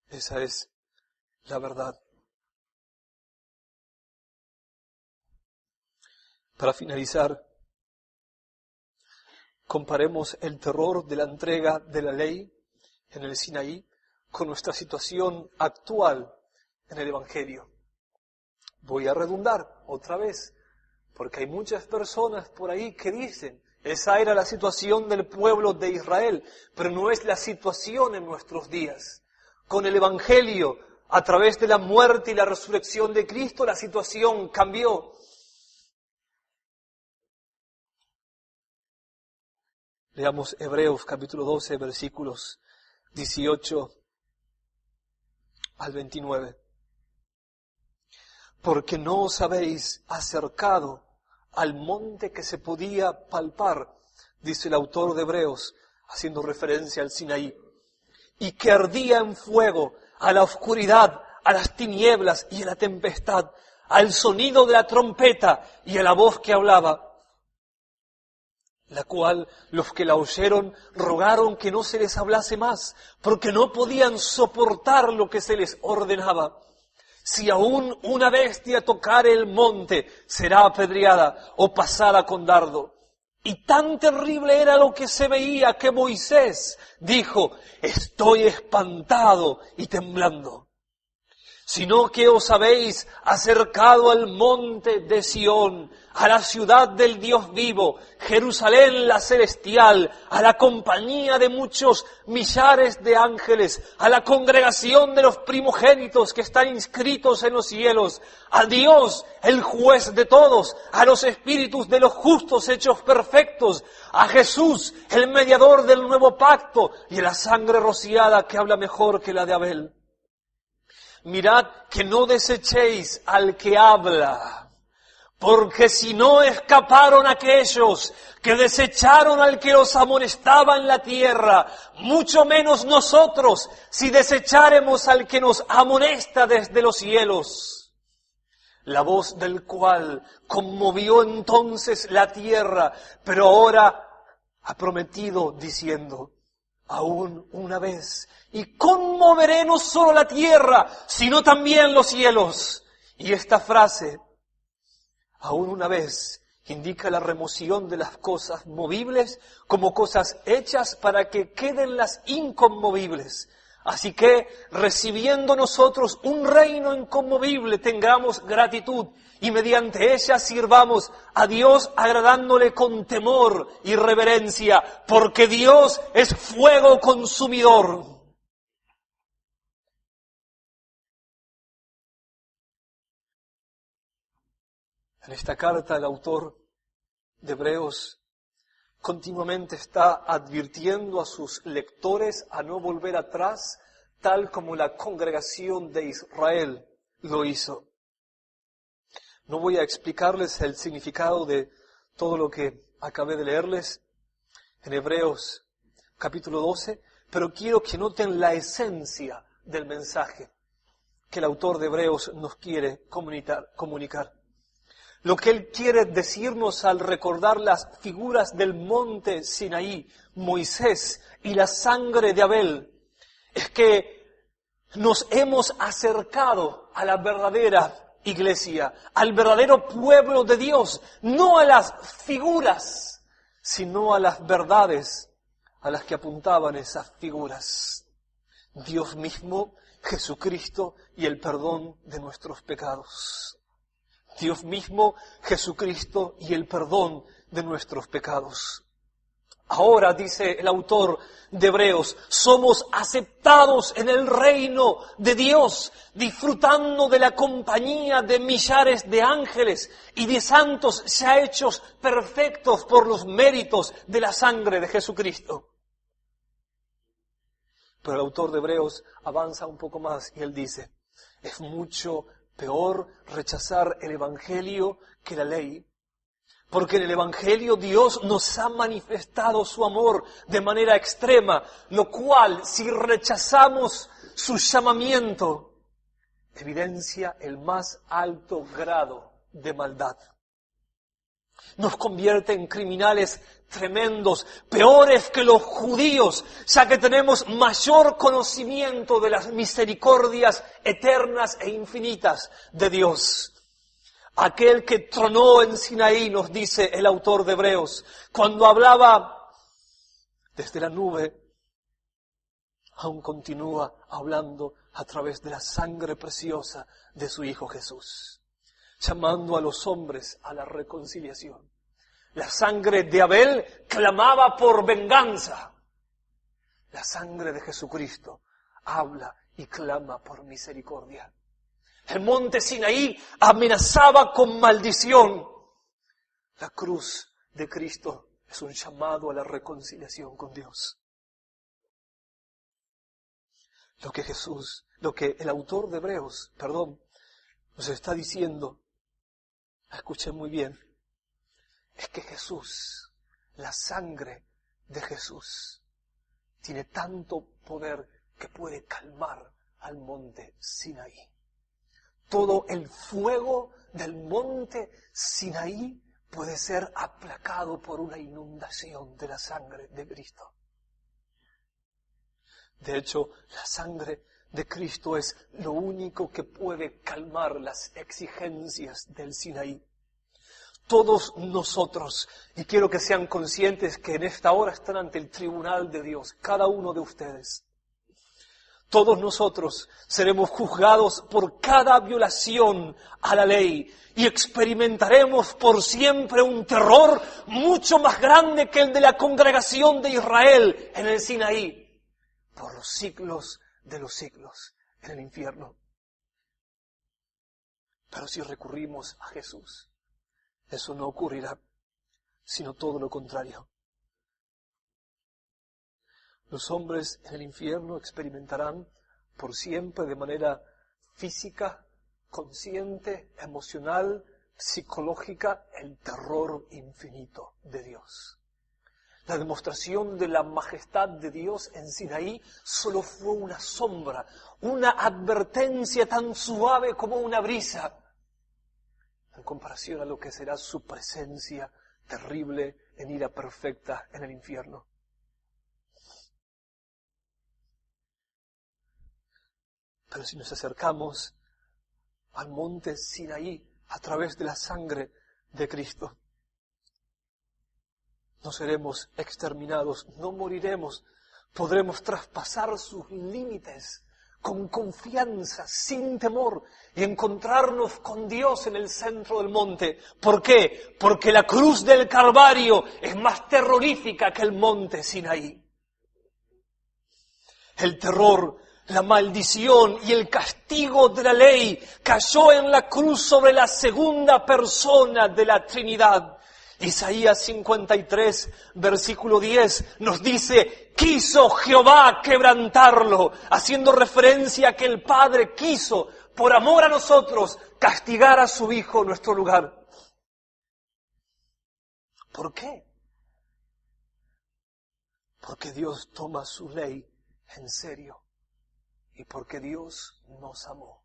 A: Esa es la verdad. Para finalizar, comparemos el terror de la entrega de la ley en el Sinaí con nuestra situación actual en el Evangelio. Voy a redundar otra vez, porque hay muchas personas por ahí que dicen, esa era la situación del pueblo de Israel, pero no es la situación en nuestros días. Con el Evangelio, a través de la muerte y la resurrección de Cristo, la situación cambió. Leamos Hebreos capítulo 12, versículos 18 al 29. Porque no os habéis acercado al monte que se podía palpar, dice el autor de Hebreos, haciendo referencia al Sinaí, y que ardía en fuego, a la oscuridad, a las tinieblas y a la tempestad, al sonido de la trompeta y a la voz que hablaba, la cual los que la oyeron rogaron que no se les hablase más, porque no podían soportar lo que se les ordenaba. Si aún una bestia tocare el monte, será apedreada o pasada con dardo. Y tan terrible era lo que se veía que Moisés dijo, estoy espantado y temblando. Sino que os habéis acercado al monte de Sión, a la ciudad del Dios vivo, Jerusalén la celestial, a la compañía de muchos millares de ángeles, a la congregación de los primogénitos que están inscritos en los cielos, a Dios, el juez de todos, a los espíritus de los justos hechos perfectos, a Jesús, el mediador del nuevo pacto, y a la sangre rociada que habla mejor que la de Abel. Mirad que no desechéis al que habla, porque si no escaparon aquellos que desecharon al que los amonestaba en la tierra, mucho menos nosotros si desecháremos al que nos amonesta desde los cielos. La voz del cual conmovió entonces la tierra, pero ahora ha prometido diciendo, aún una vez, y conmoveré no solo la tierra, sino también los cielos. Y esta frase, aún una vez, indica la remoción de las cosas movibles como cosas hechas para que queden las inconmovibles. Así que, recibiendo nosotros un reino inconmovible, tengamos gratitud y mediante ella sirvamos a Dios agradándole con temor y reverencia, porque Dios es fuego consumidor. En esta carta el autor de Hebreos continuamente está advirtiendo a sus lectores a no volver atrás, tal como la congregación de Israel lo hizo. No voy a explicarles el significado de todo lo que acabé de leerles en Hebreos capítulo 12, pero quiero que noten la esencia del mensaje que el autor de Hebreos nos quiere comunicar. Lo que él quiere decirnos al recordar las figuras del monte Sinaí, Moisés y la sangre de Abel, es que nos hemos acercado a la verdadera iglesia, al verdadero pueblo de Dios, no a las figuras, sino a las verdades a las que apuntaban esas figuras. Dios mismo, Jesucristo y el perdón de nuestros pecados. Dios mismo, Jesucristo y el perdón de nuestros pecados. Ahora, dice el autor de Hebreos, somos aceptados en el reino de Dios, disfrutando de la compañía de millares de ángeles y de santos ya hechos perfectos por los méritos de la sangre de Jesucristo. Pero el autor de Hebreos avanza un poco más y él dice, es mucho peor rechazar el Evangelio que la ley, porque en el Evangelio Dios nos ha manifestado su amor de manera extrema, lo cual, si rechazamos su llamamiento, evidencia el más alto grado de maldad. Nos convierte en criminales tremendos, peores que los judíos, ya que tenemos mayor conocimiento de las misericordias eternas e infinitas de Dios. Aquel que tronó en Sinaí, nos dice el autor de Hebreos, cuando hablaba desde la nube, aún continúa hablando a través de la sangre preciosa de su Hijo Jesús, llamando a los hombres a la reconciliación. La sangre de Abel clamaba por venganza. La sangre de Jesucristo habla y clama por misericordia. El monte Sinaí amenazaba con maldición. La cruz de Cristo es un llamado a la reconciliación con Dios. Lo que el autor de Hebreos, nos está diciendo, escuchen muy bien, es que Jesús, la sangre de Jesús, tiene tanto poder que puede calmar al monte Sinaí. Todo el fuego del monte Sinaí puede ser aplacado por una inundación de la sangre de Cristo. De hecho, la sangre de Cristo es lo único que puede calmar las exigencias del Sinaí. Todos nosotros, y quiero que sean conscientes que en esta hora están ante el tribunal de Dios, cada uno de ustedes. Todos nosotros seremos juzgados por cada violación a la ley y experimentaremos por siempre un terror mucho más grande que el de la congregación de Israel en el Sinaí, por los siglos de los siglos en el infierno. Pero si recurrimos a Jesús, eso no ocurrirá, sino todo lo contrario. Los hombres en el infierno experimentarán por siempre de manera física, consciente, emocional, psicológica, el terror infinito de Dios. La demostración de la majestad de Dios en Sinaí solo fue una sombra, una advertencia tan suave como una brisa, en comparación a lo que será su presencia terrible en ira perfecta en el infierno. Pero si nos acercamos al monte Sinaí a través de la sangre de Cristo, no seremos exterminados, no moriremos, podremos traspasar sus límites con confianza, sin temor, y encontrarnos con Dios en el centro del monte. ¿Por qué? Porque la cruz del Calvario es más terrorífica que el monte Sinaí. El terror, la maldición y el castigo de la ley cayó en la cruz sobre la segunda persona de la Trinidad. Isaías 53, versículo 10, nos dice, quiso Jehová quebrantarlo, haciendo referencia a que el Padre quiso, por amor a nosotros, castigar a su Hijo en nuestro lugar. ¿Por qué? Porque Dios toma su ley en serio y porque Dios nos amó.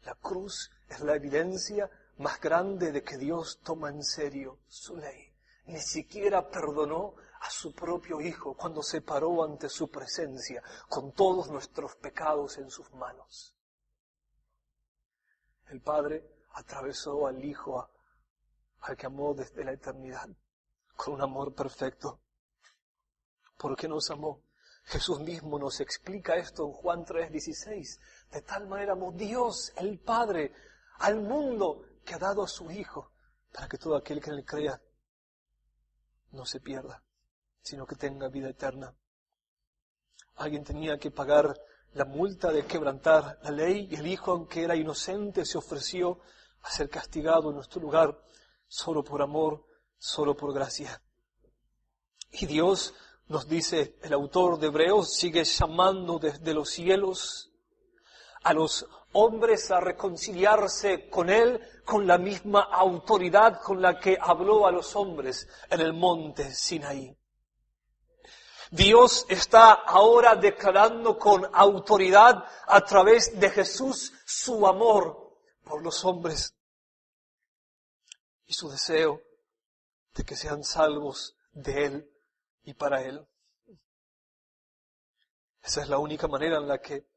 A: La cruz es la evidencia más grande de que Dios toma en serio su ley. Ni siquiera perdonó a su propio Hijo cuando se paró ante su presencia con todos nuestros pecados en sus manos. El Padre atravesó al Hijo, al que amó desde la eternidad, con un amor perfecto. ¿Por qué nos amó? Jesús mismo nos explica esto en Juan 3:16. De tal manera amó Dios, el Padre, al mundo que ha dado a su Hijo, para que todo aquel que en él crea no se pierda, sino que tenga vida eterna. Alguien tenía que pagar la multa de quebrantar la ley, y el Hijo, aunque era inocente, se ofreció a ser castigado en nuestro lugar, solo por amor, solo por gracia. Y Dios, nos dice el autor de Hebreos, sigue llamando desde los cielos a los hombres a reconciliarse con Él con la misma autoridad con la que habló a los hombres en el monte Sinaí. Dios está ahora declarando con autoridad a través de Jesús su amor por los hombres y su deseo de que sean salvos de Él y para Él. Esa es la única manera en la que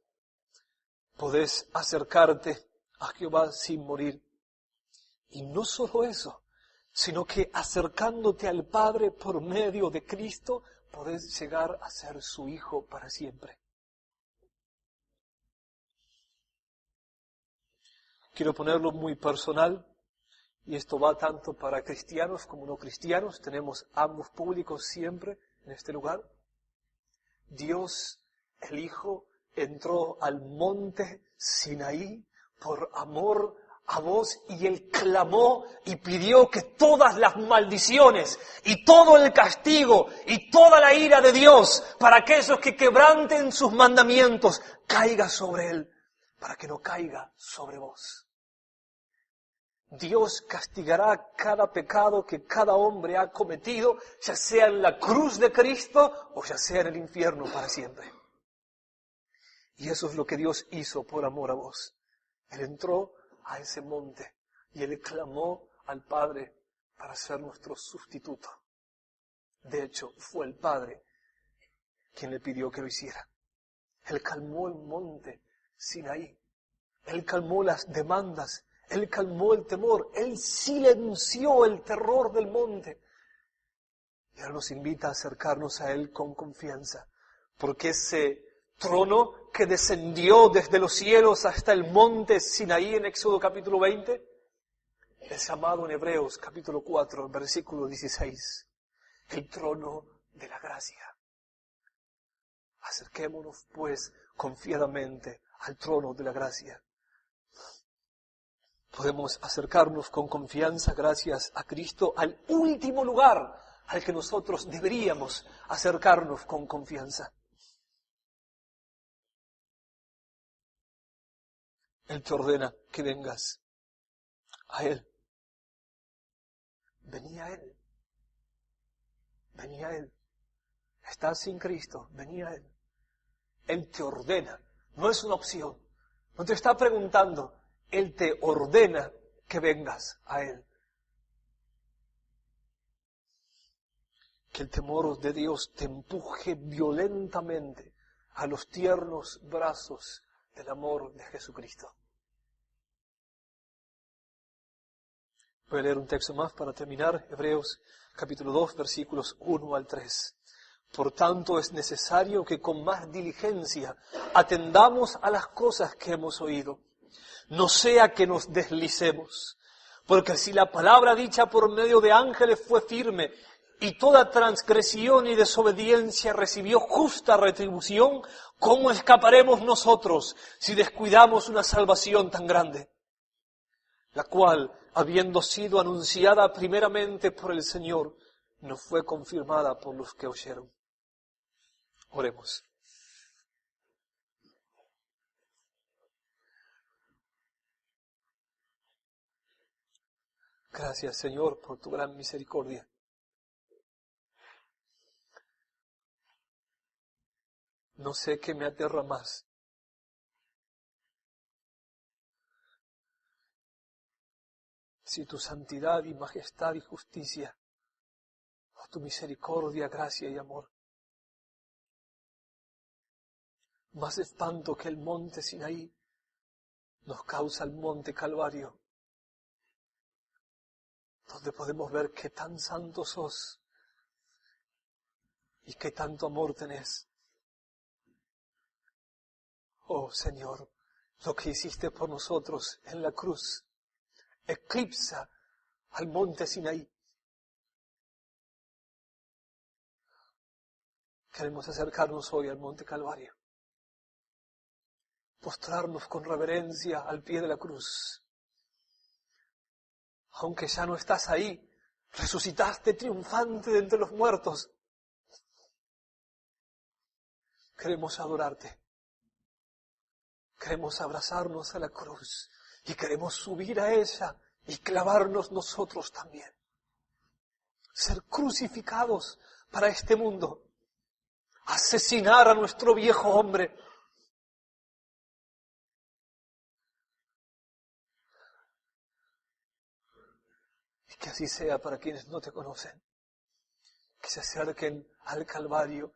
A: podés acercarte a Jehová sin morir. Y no solo eso, sino que acercándote al Padre por medio de Cristo, podés llegar a ser su hijo para siempre. Quiero ponerlo muy personal, y esto va tanto para cristianos como no cristianos. Tenemos ambos públicos siempre en este lugar. Dios, el Hijo, entró al monte Sinaí por amor a vos, y Él clamó y pidió que todas las maldiciones y todo el castigo y toda la ira de Dios para aquellos que quebranten sus mandamientos caiga sobre Él, para que no caiga sobre vos. Dios castigará cada pecado que cada hombre ha cometido, ya sea en la cruz de Cristo o ya sea en el infierno para siempre. Y eso es lo que Dios hizo por amor a vos. Él entró a ese monte y Él clamó al Padre para ser nuestro sustituto. De hecho, fue el Padre quien le pidió que lo hiciera. Él calmó el monte Sinaí. Él calmó las demandas Él calmó el temor, Él silenció el terror del monte. Y ahora nos invita a acercarnos a Él con confianza, porque ese trono que descendió desde los cielos hasta el monte Sinaí en Éxodo capítulo 20, es llamado en Hebreos capítulo 4, versículo 16, el trono de la gracia. Acerquémonos pues confiadamente al trono de la gracia. Podemos acercarnos con confianza gracias a Cristo al último lugar al que nosotros deberíamos acercarnos con confianza. Él te ordena que vengas a Él. Vení a Él. Vení a Él. Estás sin Cristo, vení a Él. Él te ordena, no es una opción. No te está preguntando, Él te ordena que vengas a Él. Que el temor de Dios te empuje violentamente a los tiernos brazos del amor de Jesucristo. Voy a leer un texto más para terminar, Hebreos capítulo 2, versículos 1 al 3. Por tanto, es necesario que con más diligencia atendamos a las cosas que hemos oído, no sea que nos deslicemos, porque si la palabra dicha por medio de ángeles fue firme, y toda transgresión y desobediencia recibió justa retribución, ¿cómo escaparemos nosotros si descuidamos una salvación tan grande? La cual, habiendo sido anunciada primeramente por el Señor, no fue confirmada por los que oyeron. Oremos. Gracias, Señor, por tu gran misericordia. No sé qué me aterra más. Si tu santidad y majestad y justicia, o tu misericordia, gracia y amor. Más espanto que el monte Sinaí nos causa el monte Calvario, donde podemos ver qué tan santo sos y qué tanto amor tenés. Oh Señor, lo que hiciste por nosotros en la cruz eclipsa al monte Sinaí. Queremos acercarnos hoy al monte Calvario, postrarnos con reverencia al pie de la cruz. Aunque ya no estás ahí, resucitaste triunfante de entre los muertos. Queremos adorarte. Queremos abrazarnos a la cruz y queremos subir a ella y clavarnos nosotros también. Ser crucificados para este mundo. Asesinar a nuestro viejo hombre. Y que así sea para quienes no te conocen. Que se acerquen al Calvario.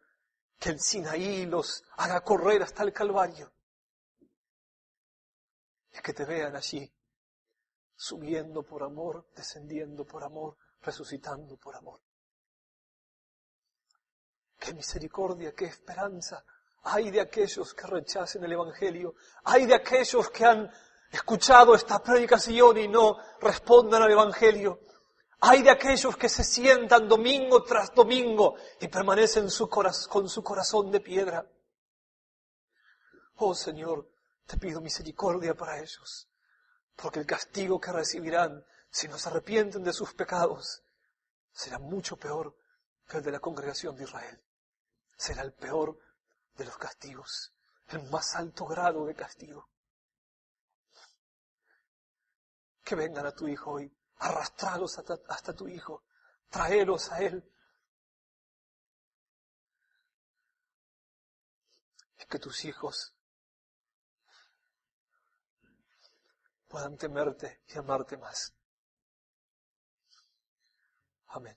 A: Que el Sinaí los haga correr hasta el Calvario. Y que te vean allí, subiendo por amor, descendiendo por amor, resucitando por amor. ¡Qué misericordia, qué esperanza! ¡Ay de aquellos que rechacen el Evangelio! ¡Ay de aquellos que han escuchado esta predicación y no respondan al Evangelio! ¡Ay de aquellos que se sientan domingo tras domingo y permanecen con su corazón de piedra! Oh Señor, te pido misericordia para ellos, porque el castigo que recibirán si no se arrepienten de sus pecados será mucho peor que el de la congregación de Israel. Será el peor de los castigos, el más alto grado de castigo. Que vengan a tu Hijo hoy, arrastralos hasta tu Hijo, traelos a Él. Y que tus hijos puedan temerte y amarte más. Amén.